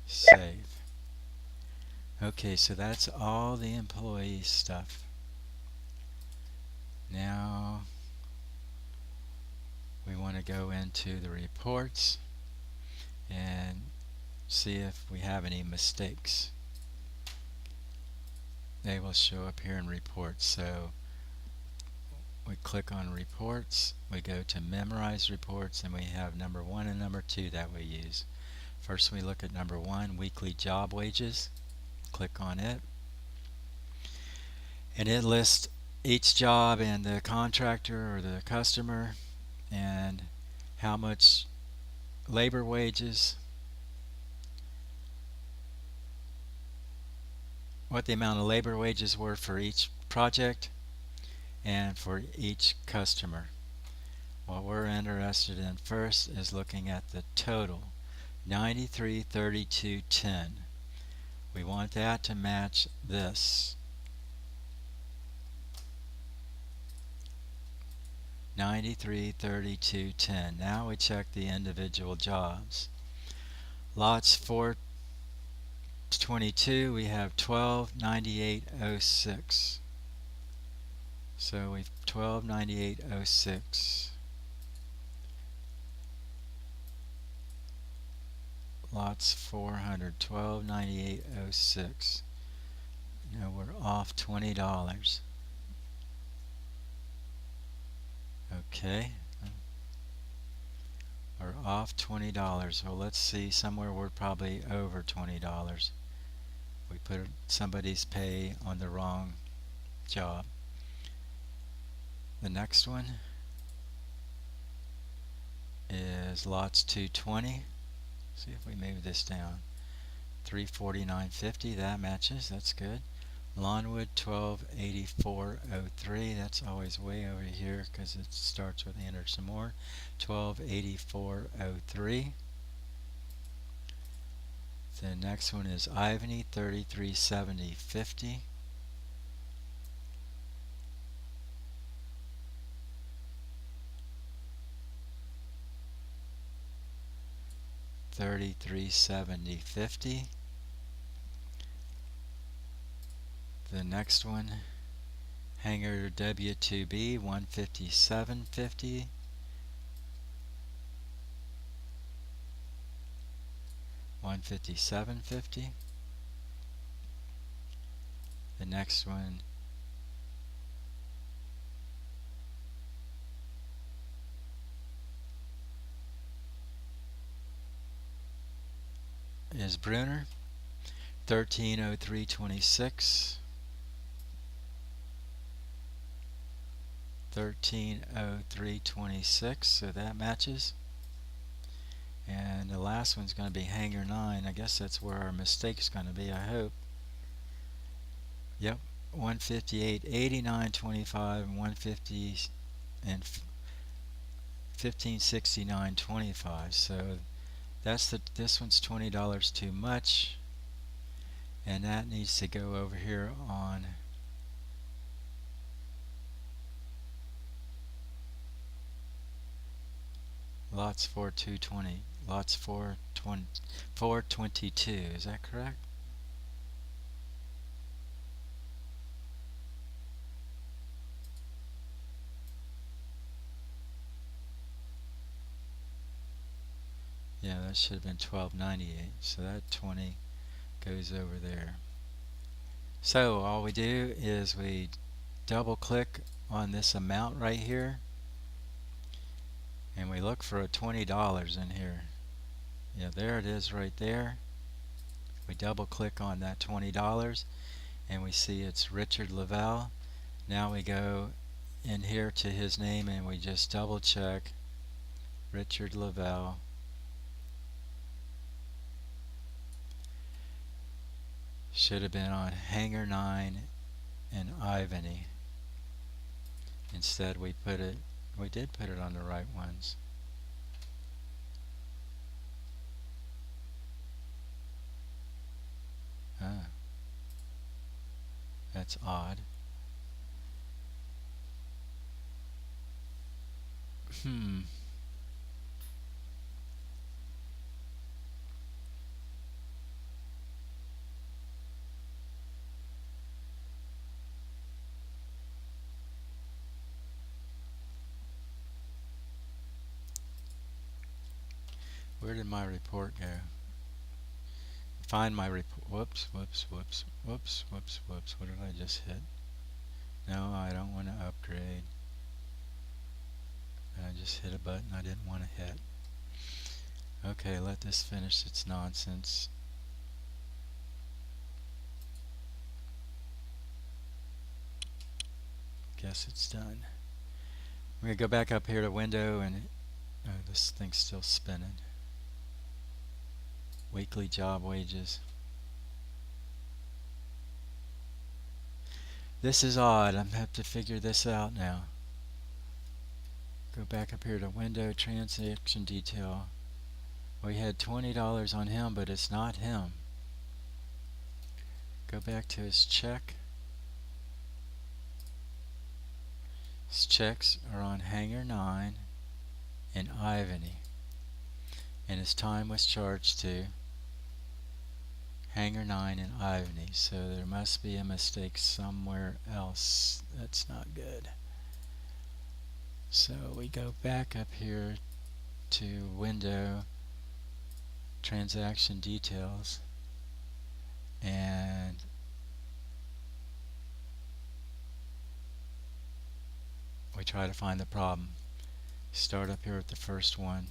save. Okay, so that's all the employee stuff. Now we want to go into the reports and see if we have any mistakes. They will show up here in reports. So we click on reports, we go to memorize reports, and we have number 1 and number 2 that we use. First we look at number 1, weekly job wages. Click on it, and it lists each job and the contractor or the customer and how much labor wages, what the amount of labor wages were for each project and for each customer. What we're interested in first is looking at the total, 93.32.10. We want that to match this. 93.32.10. Now we check the individual jobs. Lots 422, we have 1298.06. So we've 1298.06. Lots 400, 1298.06. Now we're off $20. Okay, we're off $20. Well, let's see, somewhere we're probably over $20. We put somebody's pay on the wrong job. The next one is lots 220. See if we move this down. 349.50, that matches, that's good. Lawnwood 1284.03, that's always way over here because it starts with enter some more. 1284.03. The next one is Ivany 3370.50. $33.70.50. The next one, Hanger W2B 157.50. $157.50. The next one is Bruner 1303.26. 1303.26, so that matches. And the last one's going to be Hanger 9. I guess that's where our mistake's going to be, I hope. Yep, 158.89.25 and 150 and 1569.25. So that's this one's $20 too much, and that needs to go over here on lots 4220, lots 422. Is that correct? Yeah, that should have been 1298. So that 20 goes over there. So all we do is we double click on this amount right here, and we look for a $20 in here. Yeah, there it is right there. We double click on that $20 and we see it's Richard Lavelle. Now we go in here to his name and we just double check Richard Lavelle. Should have been on Hangar 9 and Ivany. Instead we did put it on the right ones. Ah, that's odd. Where did my report go? Find my report. Whoops. What did I just hit? No, I don't want to upgrade. I just hit a button I didn't want to hit. Okay, let this finish its nonsense. Guess it's done. We're going to go back up here to window and this thing's still spinning. Weekly job wages. This is odd. I'm going to have to figure this out now. Go back up here to window, transaction detail. We had $20 on him, but it's not him. Go back to his check. His checks are on Hangar 9 and Ivany. And his time was charged to Hangar 9 and Ivany. So there must be a mistake somewhere else. That's not good. So we go back up here to window, transaction details, and we try to find the problem. Start up here with the first one,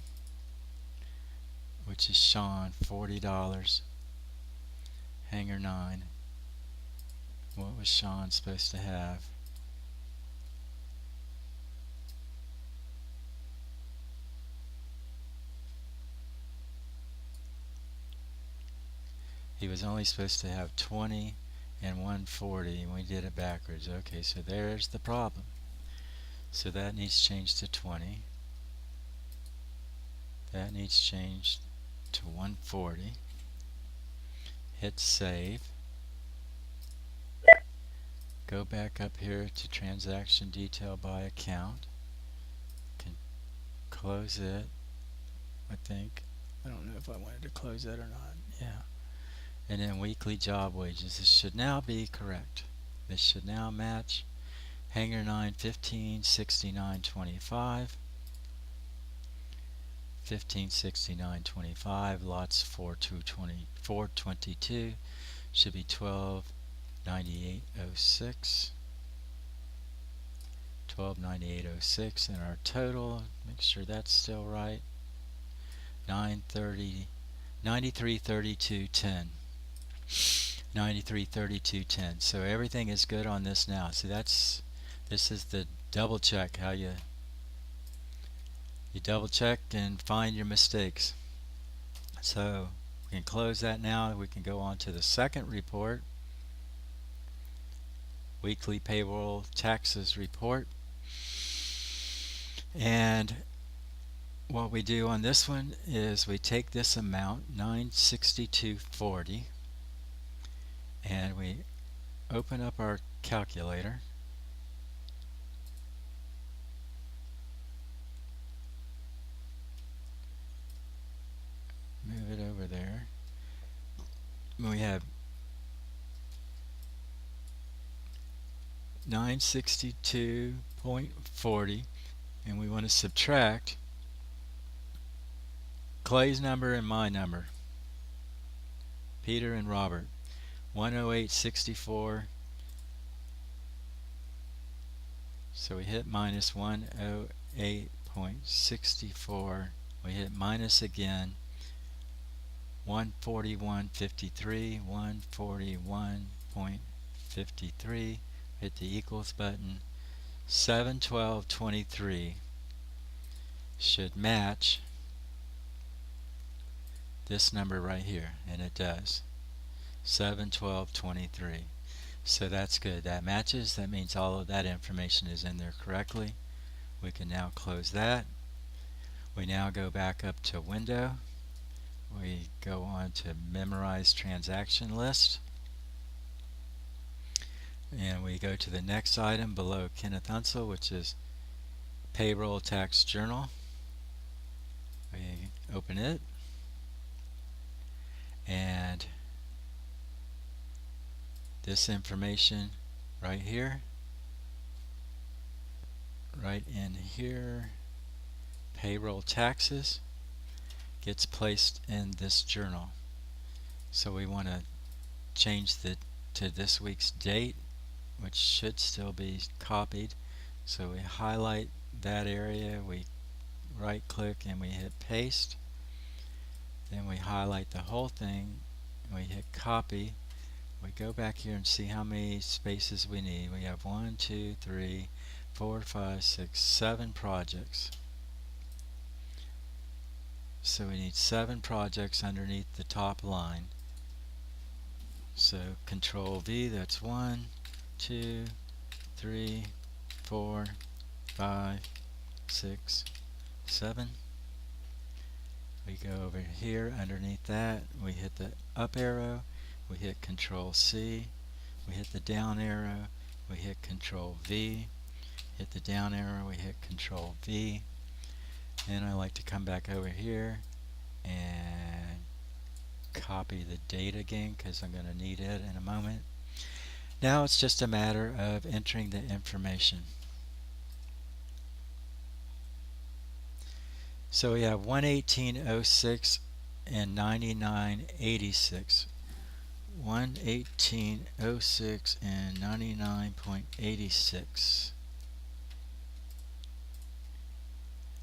which is Sean, $40, Hangar 9. What was Sean supposed to have? He was only supposed to have 20 and 140, and we did it backwards. Okay, so there's the problem. So that needs changed to 20. That needs changed to 140. Hit save. Go back up here to transaction detail by account. Can close it, I think. I don't know if I wanted to close that or not. Yeah. And then weekly job wages. This should now be correct. This should now match Hangar 9, 1569.25. 1569.25, lots 422 should be 1298.06. 1298.06, and our total, make sure that's still right, 9332.10. 9332.10. So everything is good on this now. See, this is the double check, how you double check and find your mistakes. So we can close that now. We can go on to the second report, weekly payroll taxes report. And what we do on this one is we take this amount, $962.40, and we open up our calculator. Move it over there. We have 962.40, and we want to subtract Clay's number and my number, Peter and Robert, 108.64. So we hit minus 108.64. .64. We hit minus again. 141.53, 141.53. Hit the equals button. 712.23 should match this number right here, and it does. 712.23. So that's good. That matches. That means all of that information is in there correctly. We can now close that. We now go back up to Window. We go on to Memorize Transaction List. And we go to the next item below Kenneth Unsell, which is Payroll Tax Journal. We open it. And this information right here, right in here, payroll taxes, gets placed in this journal. So we want to change to this week's date, which should still be copied. So we highlight that area, we right click and we hit paste. Then we highlight the whole thing and we hit copy. We go back here and see how many spaces we need. We have 1, 2, 3, 4, 5, 6, 7 projects. So we need 7 projects underneath the top line. So Control V, that's 1, 2, 3, 4, 5, 6, 7. We go over here underneath that, we hit the up arrow, we hit Control C, we hit the down arrow, we hit Control V, hit the down arrow, we hit Control V, and I like to come back over here and copy the date again because I'm going to need it in a moment. Now it's just a matter of entering the information. So we have 118.06 and 99.86. 118.06 and 99.86.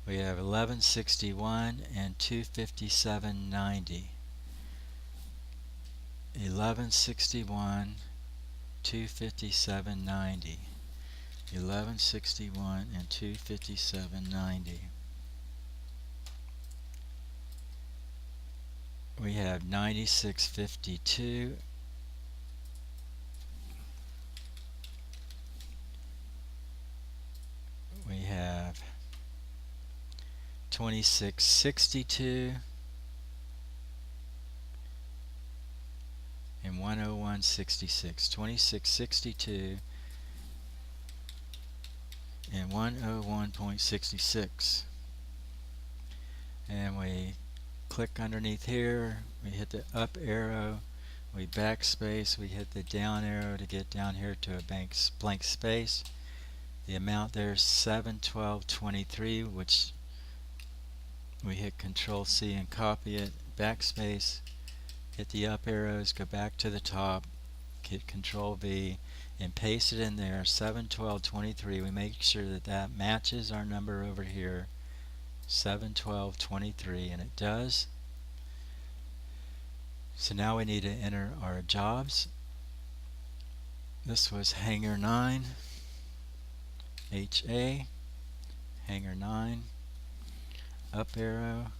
We have 1161 and 257.90. 1161, 257.90. 1161 and 257.90. We have 96.52. We have 26.62 and 101.66. 26.62 and 101.66. And we click underneath here, we hit the up arrow, we backspace, we hit the down arrow to get down here to a blank space. The amount there is 712.23, which we hit Control C and copy it, backspace, hit the up arrows, go back to the top, hit Control V and paste it in there, 712.23. We make sure that that matches our number over here, 712.23, and it does. So now we need to enter our jobs. This was Hanger 9, HA, Hanger 9, up arrow,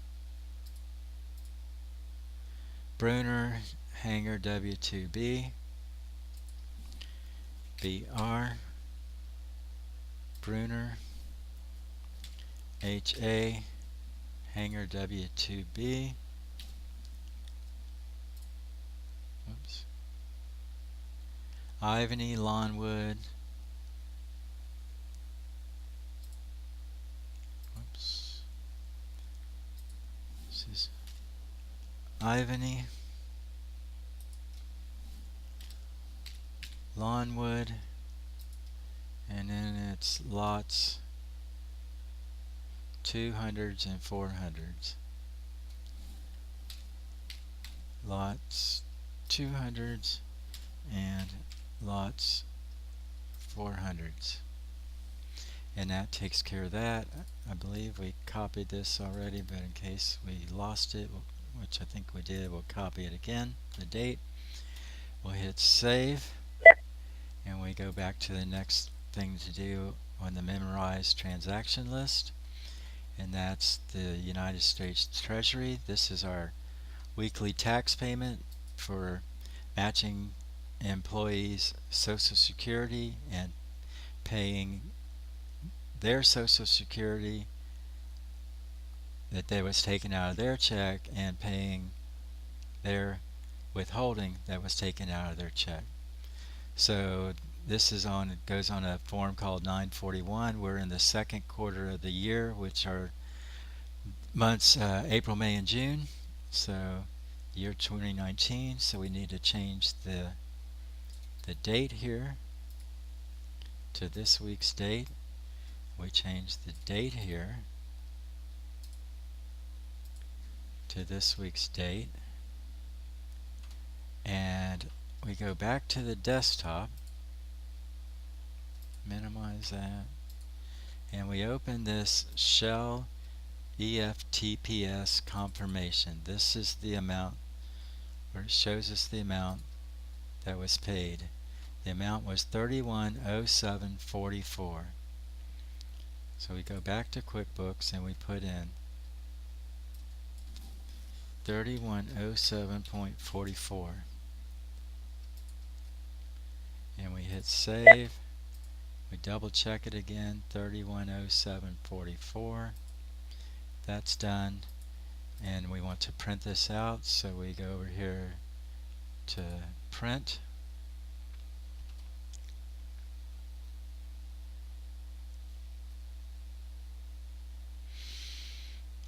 Bruner, Hanger W2B, BR, Bruner, HA, Hanger W2B, oops, Ivany, Lawnwood, oops, this is Ivany, Lawnwood, and then it's lots 200s and 400s. Lots 200s and lots 400s. and that takes care of that. I believe we copied this already, but in case we lost it, which I think we did, we'll copy it again, the date. We'll hit save, and we go back to the next thing to do on the memorized transaction list, and that's the United States Treasury. This is our weekly tax payment for matching employees' Social Security and paying their Social Security that was taken out of their check and paying their withholding that was taken out of their check. So this is on, it goes on a form called 941. We're in the second quarter of the year, which are months April, May, and June. So year 2019. So we need to change the date here to this week's date. We change the date here to this week's date, and we go back to the desktop, minimize that, and we open this shell EFTPS confirmation. This is the amount, where it shows us the amount that was paid. The amount was 3107.44. So we go back to QuickBooks and we put in 3107.44, and we hit save. We double check it again, 3107.44. That's done, and we want to print this out, so we go over here to print,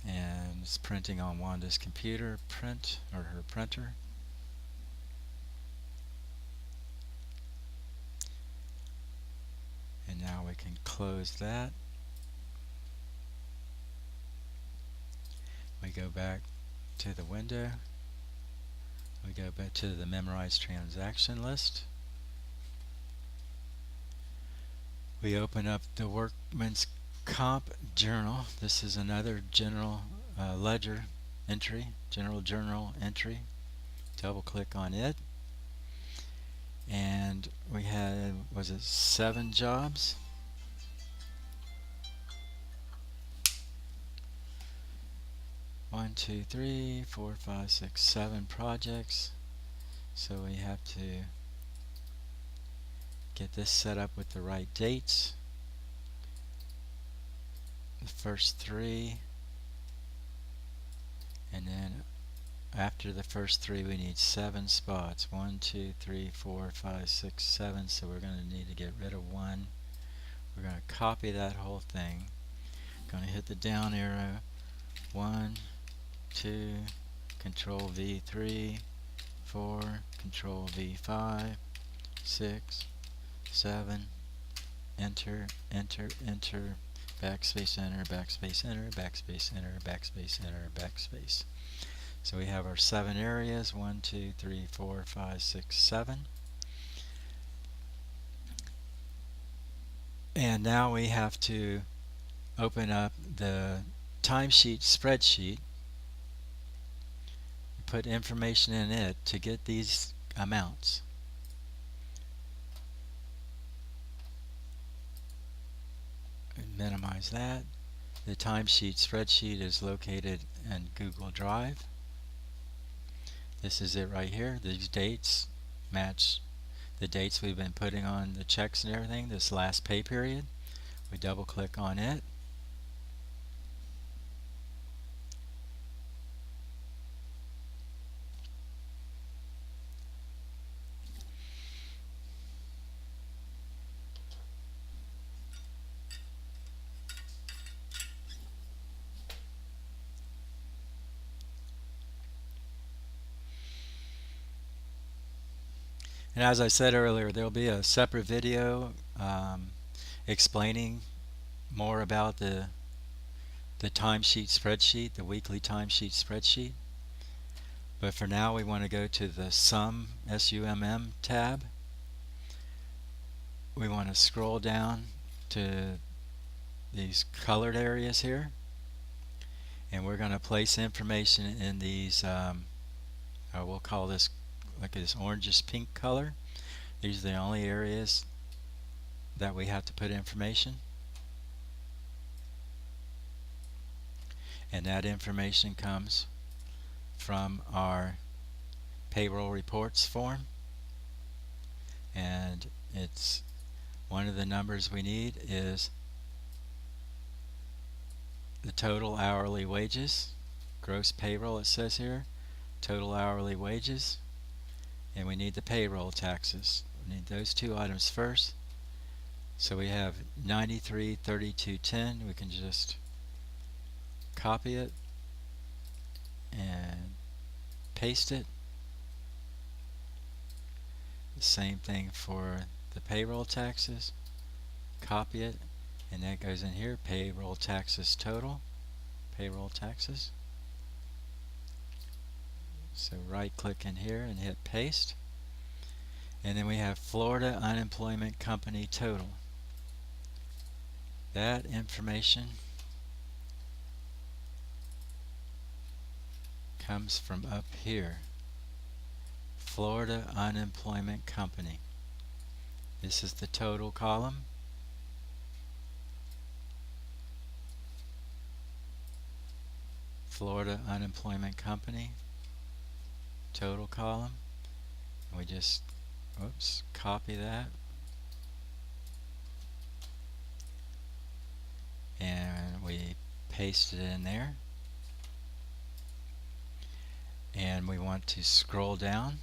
and it's printing on Wanda's computer, print, or her printer. And now we can close that. We go back to the window. We go back to the memorized transaction list. We open up the Workman's Comp Journal. This is another general ledger entry, general journal entry. Double click on it. And we had, was it 7 jobs? One, two, three, four, five, six, 7 projects. So we have to get this set up with the right dates. The first 3, and then after the first 3 we need 7 spots. 1, 2, 3, 4, 5, 6, 7. So we're going to need to get rid of 1. We're going to copy that whole thing. Going to hit the down arrow. 1, 2, Control V3, 4, Control V5, 6, 7, enter, enter, enter, backspace, enter, backspace, enter, backspace, enter, backspace, enter, backspace. So we have our 7 areas, 1, 2, 3, 4, 5, 6, 7. And now we have to open up the timesheet spreadsheet, put information in it to get these amounts. Minimize that. The timesheet spreadsheet is located in Google Drive. This is it right here. These dates match the dates we've been putting on the checks and everything this last pay period. We double click on it. And as I said earlier, there'll be a separate video explaining more about the timesheet spreadsheet, the weekly timesheet spreadsheet. But for now we want to go to the Sum, S-U-M-M tab. We want to scroll down to these colored areas here, and we're going to place information in these, we'll call this, like this orangish pink color. These are the only areas that we have to put information, and that information comes from our payroll reports form, and it's one of the numbers we need is the total hourly wages, gross payroll it says here, total hourly wages, and we need the payroll taxes. We need those two items first. So we have 93.32.10. We can just copy it and paste it. The same thing for the payroll taxes. Copy it, and that goes in here. Payroll taxes total. Payroll taxes. So right click in here and hit paste. And then we have Florida Unemployment Company total. That information comes from up here. Florida Unemployment Company. This is the total column. Florida Unemployment Company total column. We just copy that and we paste it in there, and we want to scroll down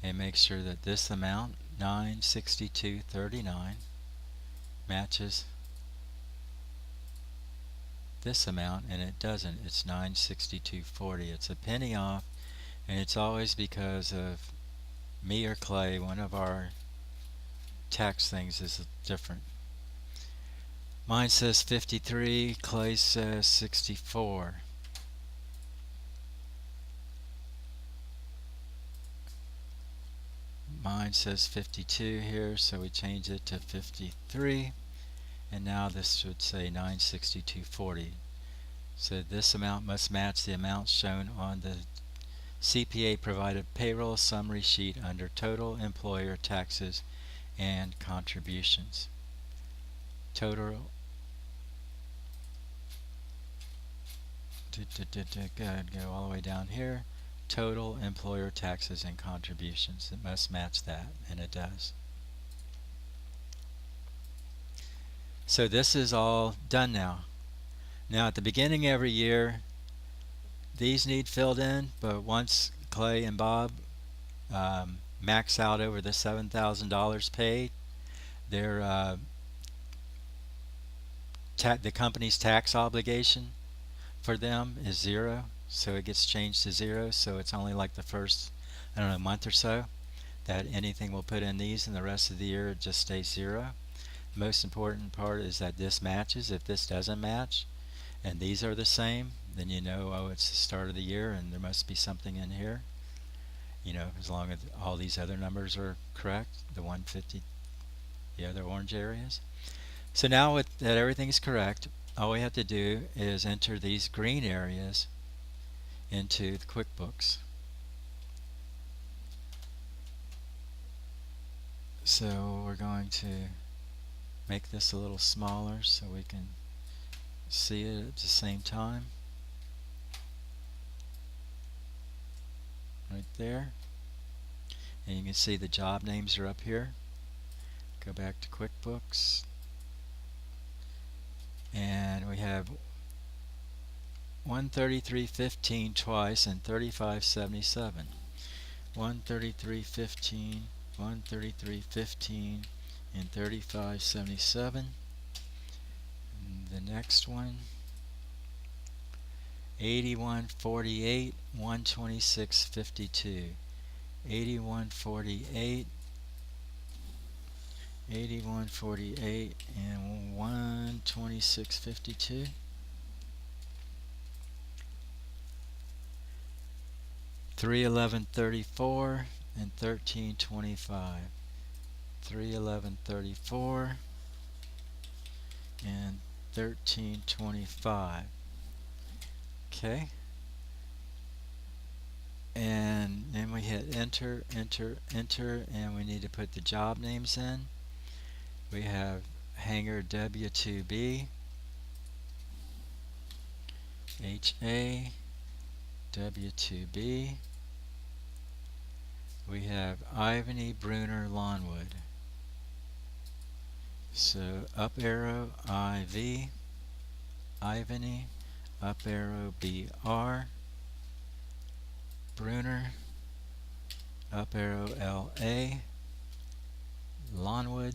and make sure that this amount 962.39 matches this amount, and it doesn't. It's 962.40. It's a penny off, and it's always because of me or Clay. One of our tax things is different. Mine says 53, Clay says 64. Mine says 52 here, so we change it to 53, and now this should say 962.40. So this amount must match the amount shown on the CPA provided payroll summary sheet under total employer taxes and contributions. Total go all the way down here. Total employer taxes and contributions. It must match that, and it does. So this is all done now. Now at the beginning every year, these need filled in, but once Clay and Bob max out over the $7,000 paid, their the company's tax obligation for them is zero, so it gets changed to zero. So it's only like the first, I don't know, month or so that anything we'll put in these, and the rest of the year it just stays zero. The most important part is that this matches. If this doesn't match and these are the same, then you know, oh, it's the start of the year and there must be something in here. You know, as long as all these other numbers are correct, the 150, the other orange areas. So now that everything is correct, all we have to do is enter these green areas into the QuickBooks. So we're going to make this a little smaller so we can see it at the same time. Right there. And you can see the job names are up here. Go back to QuickBooks. And we have 133.15 twice and 35.77. 133.15, 133.15, and 35.77. The next one, 81.48, 126.52. 81.48, 81.48, and 126.52. 311.34 and 13.25. 311.34 and 1325. Okay. And then we hit enter, enter, enter, and we need to put the job names in. We have Hanger W2B, HA, W2B. We have Ivany Bruner Lawnwood. So up arrow IV, Ivany, up arrow BR, Bruner, up arrow LA, Lawnwood,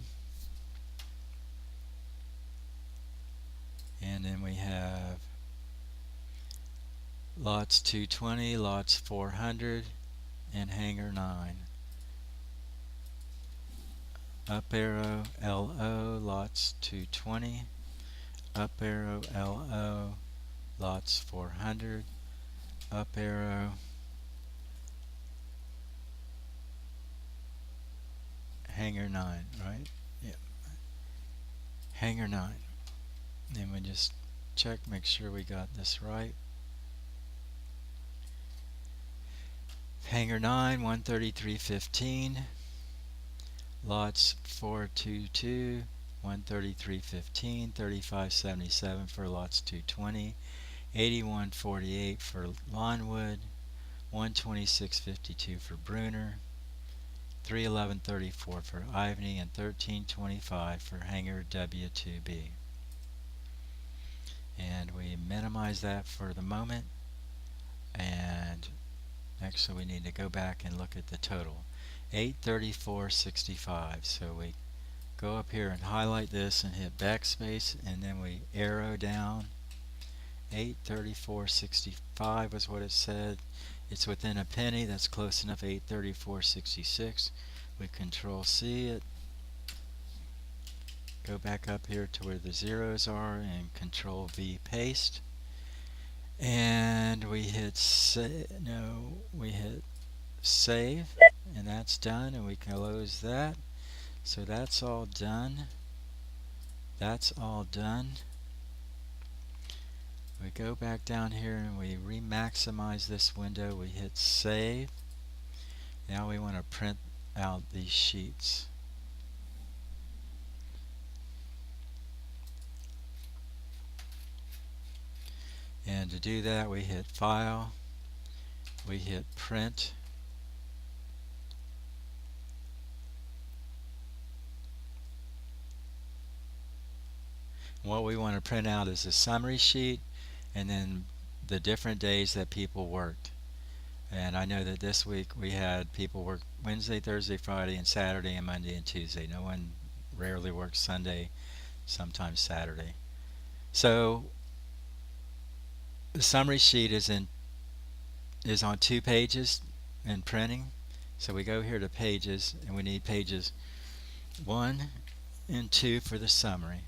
and then we have lots 220, lots 400, and hanger 9. Up arrow LO, lots 220, up arrow LO, lots 400, up arrow hanger 9, right? Yep. Hanger 9. Then we just check, make sure we got this right. Hanger 9, 133.15, lots 422, 133.15, 35.77 for lots 220, 81.48 for Lawnwood, 126.52 for Bruner, 311.34 for Ivany, and 13.25 for Hanger W2B. And we minimize that for the moment, and next, so we need to go back and look at the total. 834.65. So we go up here and highlight this and hit backspace, and then we arrow down. 834.65 was what it said. It's within a penny. That's close enough. 834.66. We control C it. Go back up here to where the zeros are and control V paste. And we hit we hit save, and that's done, and we can close that. So that's all done. That's all done. We go back down here and we re-maximize this window. We hit save. Now we want to print out these sheets. And to do that, we hit file, we hit print, what we want to print out is a summary sheet and then the different days that people worked. And I know that this week we had people work Wednesday, Thursday, Friday, and Saturday, and Monday and Tuesday. No one rarely works Sunday, sometimes Saturday. So the summary sheet is on 2 pages in printing. So we go here to pages, and we need pages 1 and 2 for the summary.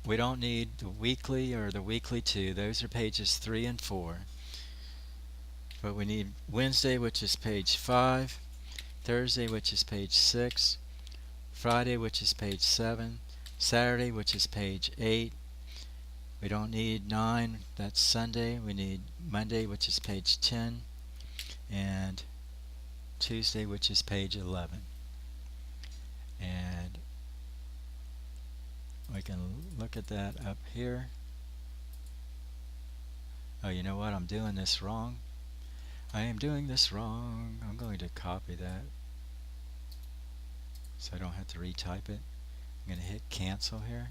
We don't need the weekly or the weekly 2. Those are pages 3 and 4. But we need Wednesday, which is page 5, Thursday, which is page 6, Friday, which is page 7, Saturday, which is page 8. We don't need 9, that's Sunday. We need Monday, which is page 10, and Tuesday, which is page 11. And we can look at that up here. Oh, you know what? I'm doing this wrong. I am doing this wrong. I'm going to copy that so I don't have to retype it. I'm going to hit cancel here.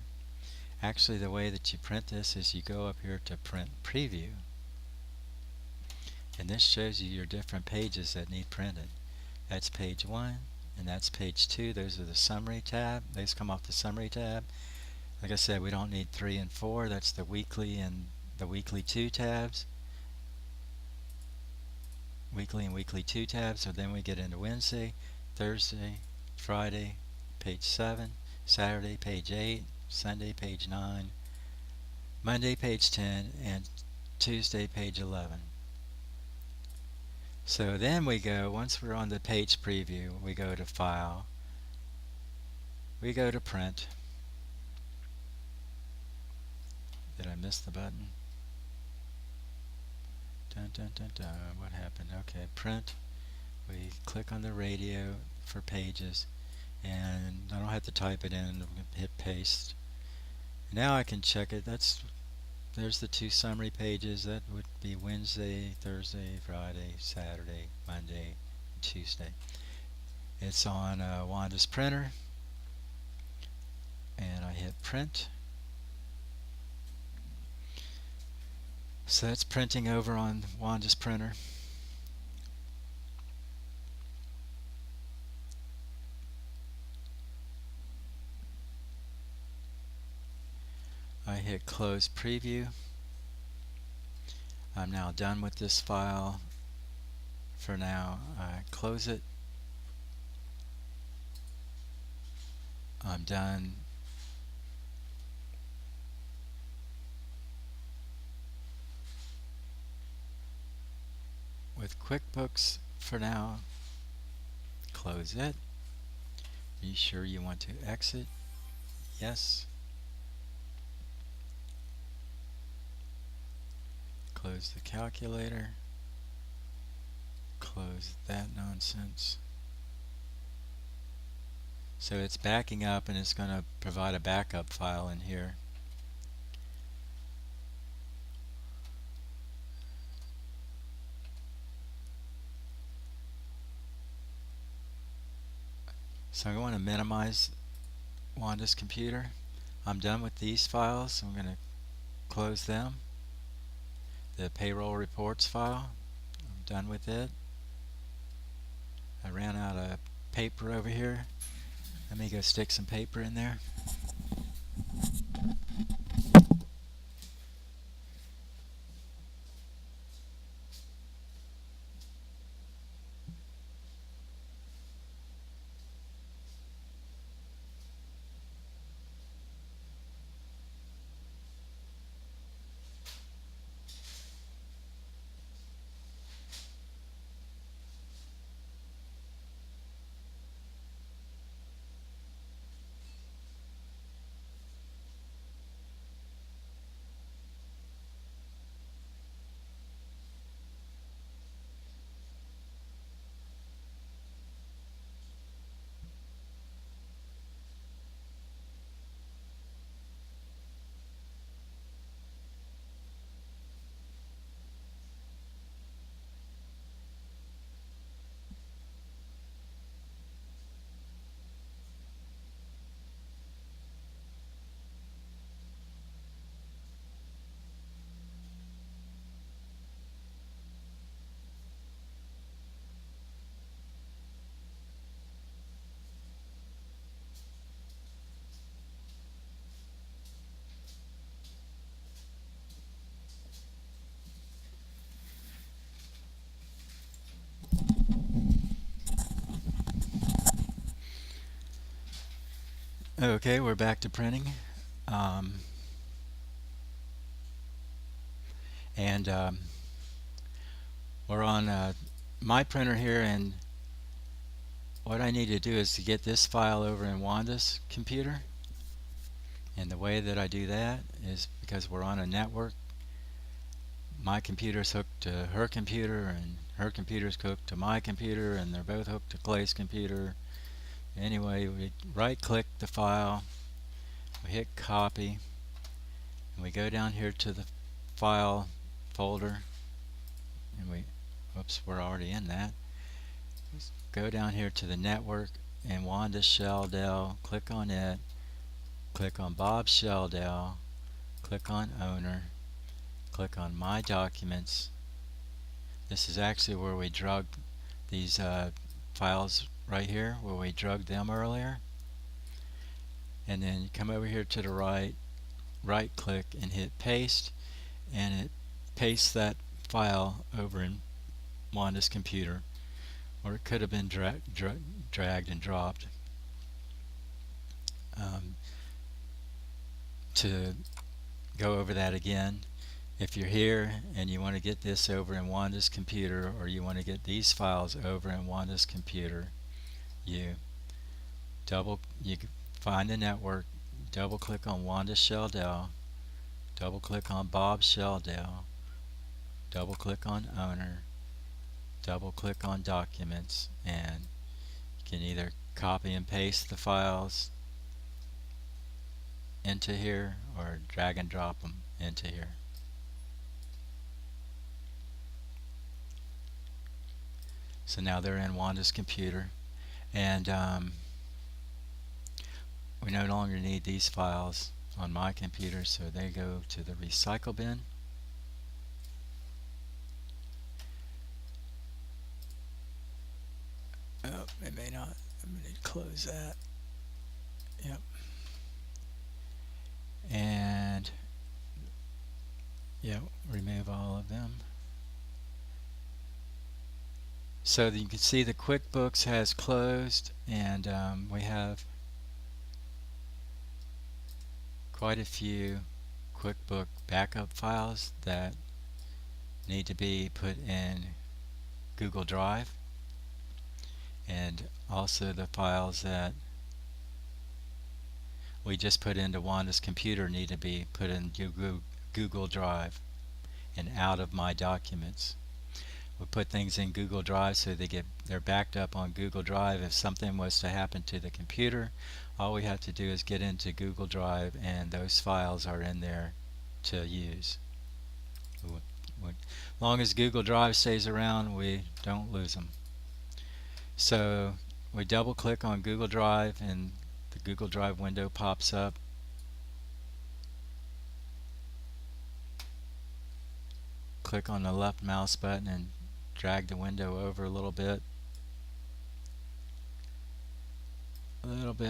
Actually, the way that you print this is you go up here to print preview, and this shows you your different pages that need printed. That's page 1 and that's page 2. Those are the summary tab. Those come off the summary tab. Like I said, we don't need 3 and 4. That's the weekly and the weekly 2 tabs. Weekly and weekly 2 tabs. So then we get into Wednesday, Thursday, Friday, page 7, Saturday, page 8, Sunday, page 9, Monday, page 10, and Tuesday, page 11. So then we go, once we're on the page preview, we go to File, we go to Print, Did I miss the button? Dun, dun, dun, dun. What happened? Okay, print. We click on the radio for pages, and I don't have to type it in. Hit paste. Now I can check it. There's the two summary pages. That would be Wednesday, Thursday, Friday, Saturday, Monday, Tuesday. It's on Wanda's printer, and I hit print. So that's printing over on Wanda's printer. I hit close preview. I'm now done with this file. For now, I close it. I'm done. With QuickBooks for now. Close it. Are you sure you want to exit? Yes. Close the calculator. Close that nonsense. So it's backing up, and it's going to provide a backup file in here. So I want to minimize Wanda's computer. I'm done with these files. I'm going to close them. The payroll reports file, I'm done with it. I ran out of paper over here. Let me go stick some paper in there. Okay, we're back to printing. Um, and we're on my printer here, and what I need to do is to get this file over in Wanda's computer. And the way that I do that is because we're on a network. My computer's hooked to her computer, and her computer's hooked to my computer, and they're both hooked to Clay's computer. Anyway, we right click the file, we hit copy, and we go down here to the file folder, and we're already in that. Let's go down here to the network, and Wanda Sheldell, click on it, click on Bob Sheldell, click on owner, click on my documents. This is actually where we drug these files right here, where we drugged them earlier. And then you come over here to the right click and hit paste, and it pastes that file over in Wanda's computer, or it could have been dragged and dropped. To go over that again, if you're here and you want to get this over in Wanda's computer, or you want to get these files over in Wanda's computer, you find the network, double click on Wanda Sheldell, double click on Bob Sheldale, double click on owner, double click on documents, and you can either copy and paste the files into here or drag and drop them into here. So now they're in Wanda's computer, and we no longer need these files on my computer, so they go to the recycle bin. Oh, it may not. I'm going to close that. Yep. And yeah, remove all of them. So that you can see the QuickBooks has closed, and we have quite a few QuickBook backup files that need to be put in Google Drive, and also the files that we just put into Wanda's computer need to be put in Google Drive and out of My Documents. We put things in Google Drive so they're backed up on Google Drive. If something was to happen to the computer, all we have to do is get into Google Drive and those files are in there to use. As long as Google Drive stays around, we don't lose them. So we double click on Google Drive and the Google Drive window pops up. Click on the left mouse button and drag the window over a little bit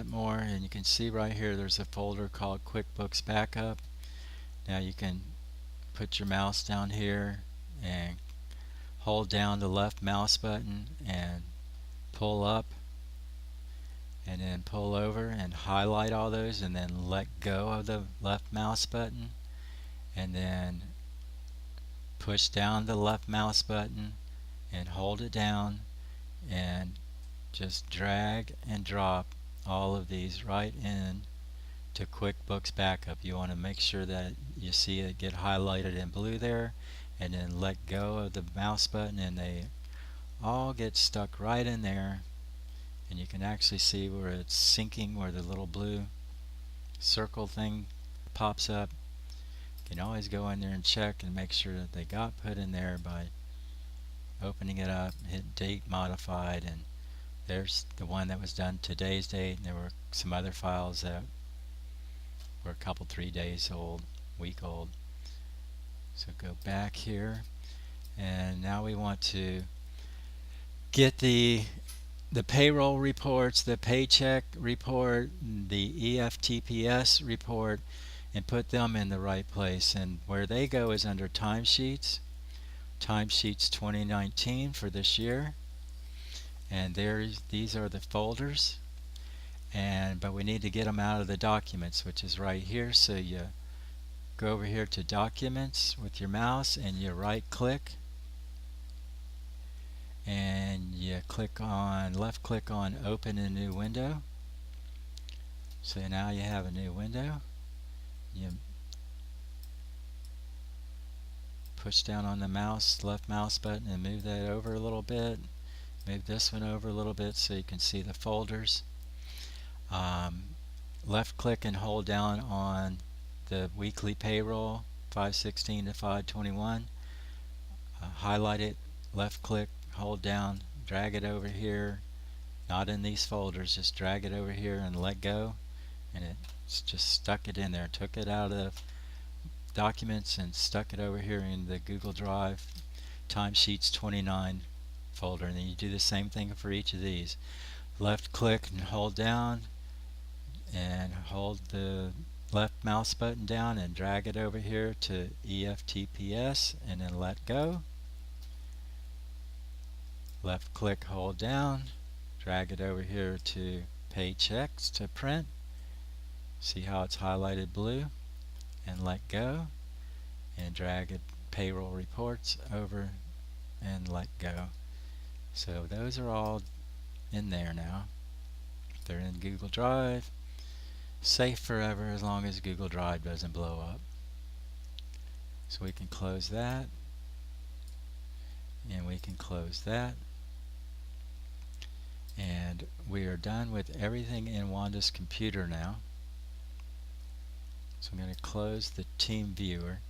more, and you can see right here there's a folder called QuickBooks Backup. Now you can put your mouse down here and hold down the left mouse button and pull up and then pull over and highlight all those, and then let go of the left mouse button and then push down the left mouse button and hold it down and just drag and drop all of these right in to QuickBooks Backup. You want to make sure that you see it get highlighted in blue there, and then let go of the mouse button and they all get stuck right in there, and you can actually see where it's syncing, where the little blue circle thing pops up. You can always go in there and check and make sure that they got put in there by opening it up, hit date modified, and there's the one that was done today's date, and there were some other files that were a couple 3 days old, week old. So go back here, and now we want to get the payroll reports, the paycheck report, the EFTPS report, and put them in the right place. And where they go is under timesheets 2019 for this year, and these are the folders, but we need to get them out of the documents, which is right here. So you go over here to documents with your mouse and you right click and you left click on open a new window. So now you have a new window. You push down on the left mouse button and move that over a little bit. Move this one over a little bit so you can see the folders. Left click and hold down on the weekly payroll 516 to 521. Highlight it, left click, hold down, drag it over here, not in these folders, just drag it over here and let go, and it's just stuck it in there. Took it out of documents and stuck it over here in the Google Drive timesheets 29 folder. And then you do the same thing for each of these. Left click and hold down and hold the left mouse button down and drag it over here to EFTPS and then let go. Left click, hold down, drag it over here to Paychecks to print. See how it's highlighted blue, and let go, and drag it payroll reports over and let go. So those are all in there now. They're in Google Drive, safe forever as long as Google Drive doesn't blow up. So we can close that, and we can close that, and we are done with everything in Wanda's computer now. So I'm going to close the team viewer.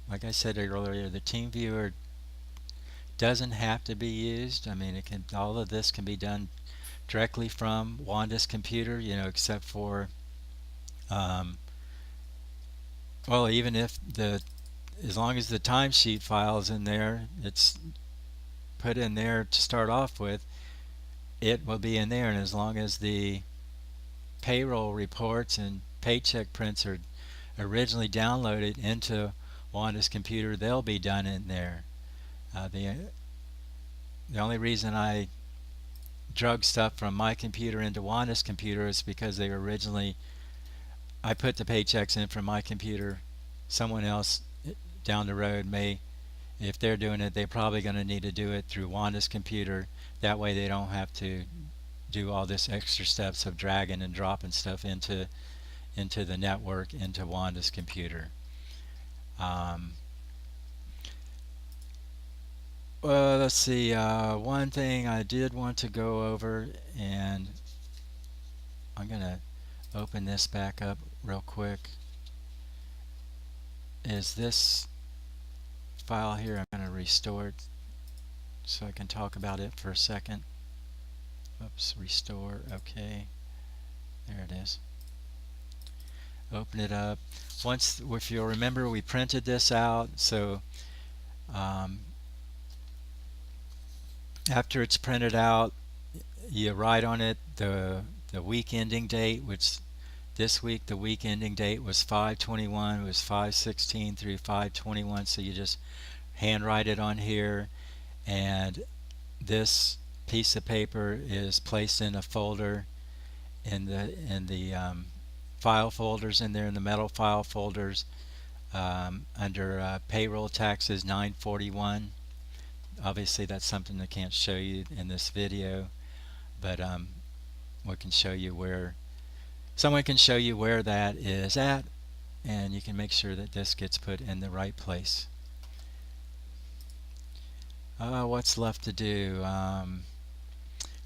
Like I said earlier, the team viewer doesn't have to be used. I mean, all of this can be done directly from Wanda's computer, except for um, well, even if as long as the timesheet file is in there, it's put in there to start off with, it will be in there. And as long as the payroll reports and paycheck prints are originally downloaded into Wanda's computer, they'll be done in there. The only reason I drug stuff from my computer into Wanda's computer is because I put the paychecks in from my computer. Someone else down the road may, if they're doing it, they're probably going to need to do it through Wanda's computer. That way they don't have to do all this extra steps of dragging and dropping stuff into the network into Wanda's computer. Well, let's see. One thing I did want to go over, and I'm going to open this back up real quick, is this file here. I'm going to restore it so I can talk about it for a second. Oops, restore. Okay, there it is. Open it up. If you'll remember, we printed this out, so after it's printed out, you write on it the week ending date, which this week the week ending date was 5/21. It was 5/16 through 5/21, so you just handwrite it on here, and this piece of paper is placed in a folder in the file folders in there, in the metal file folders, under payroll taxes 941. Obviously that's something I can't show you in this video, but we can show you where someone can show you where that is at, and you can make sure that this gets put in the right place. What's left to do?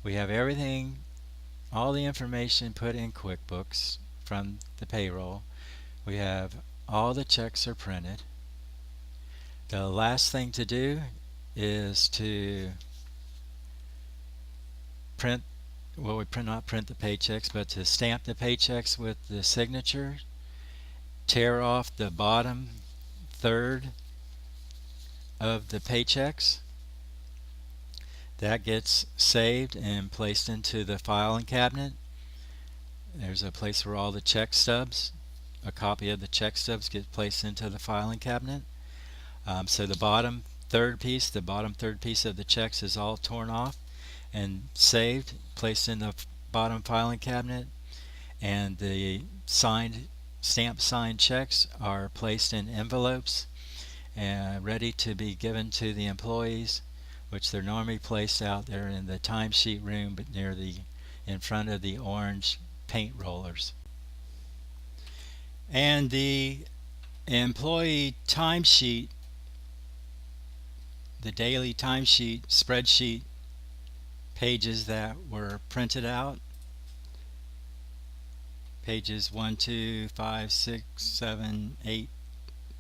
We have everything, all the information put in Quickbooks from the payroll. We have all the checks are printed. The last thing to do is to print, well, not print the paychecks, but to stamp the paychecks with the signature, tear off the bottom third of the paychecks. That gets saved and placed into the filing cabinet. There's a place where all the check stubs, a copy of the check stubs, gets placed into the filing cabinet. So the bottom third piece of the checks is all torn off and saved, placed in the bottom filing cabinet, and the stamp signed checks are placed in envelopes and ready to be given to the employees, which they're normally placed out there in the timesheet room, but in front of the orange paint rollers. And the employee timesheet, the daily timesheet spreadsheet pages that were printed out, pages 1, 2, 5, 6, 7, 8,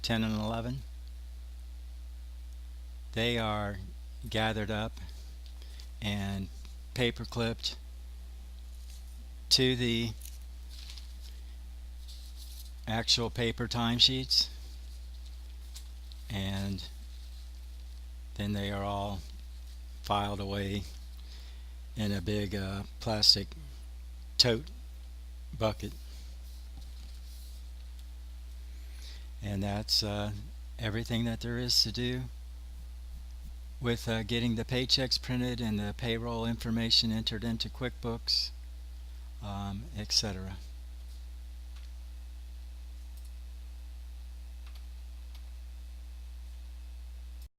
10, and 11, they are gathered up and paper clipped to the actual paper timesheets, and then they are all filed away in a big plastic tote bucket. And that's everything that there is to do with getting the paychecks printed and the payroll information entered into QuickBooks, etc.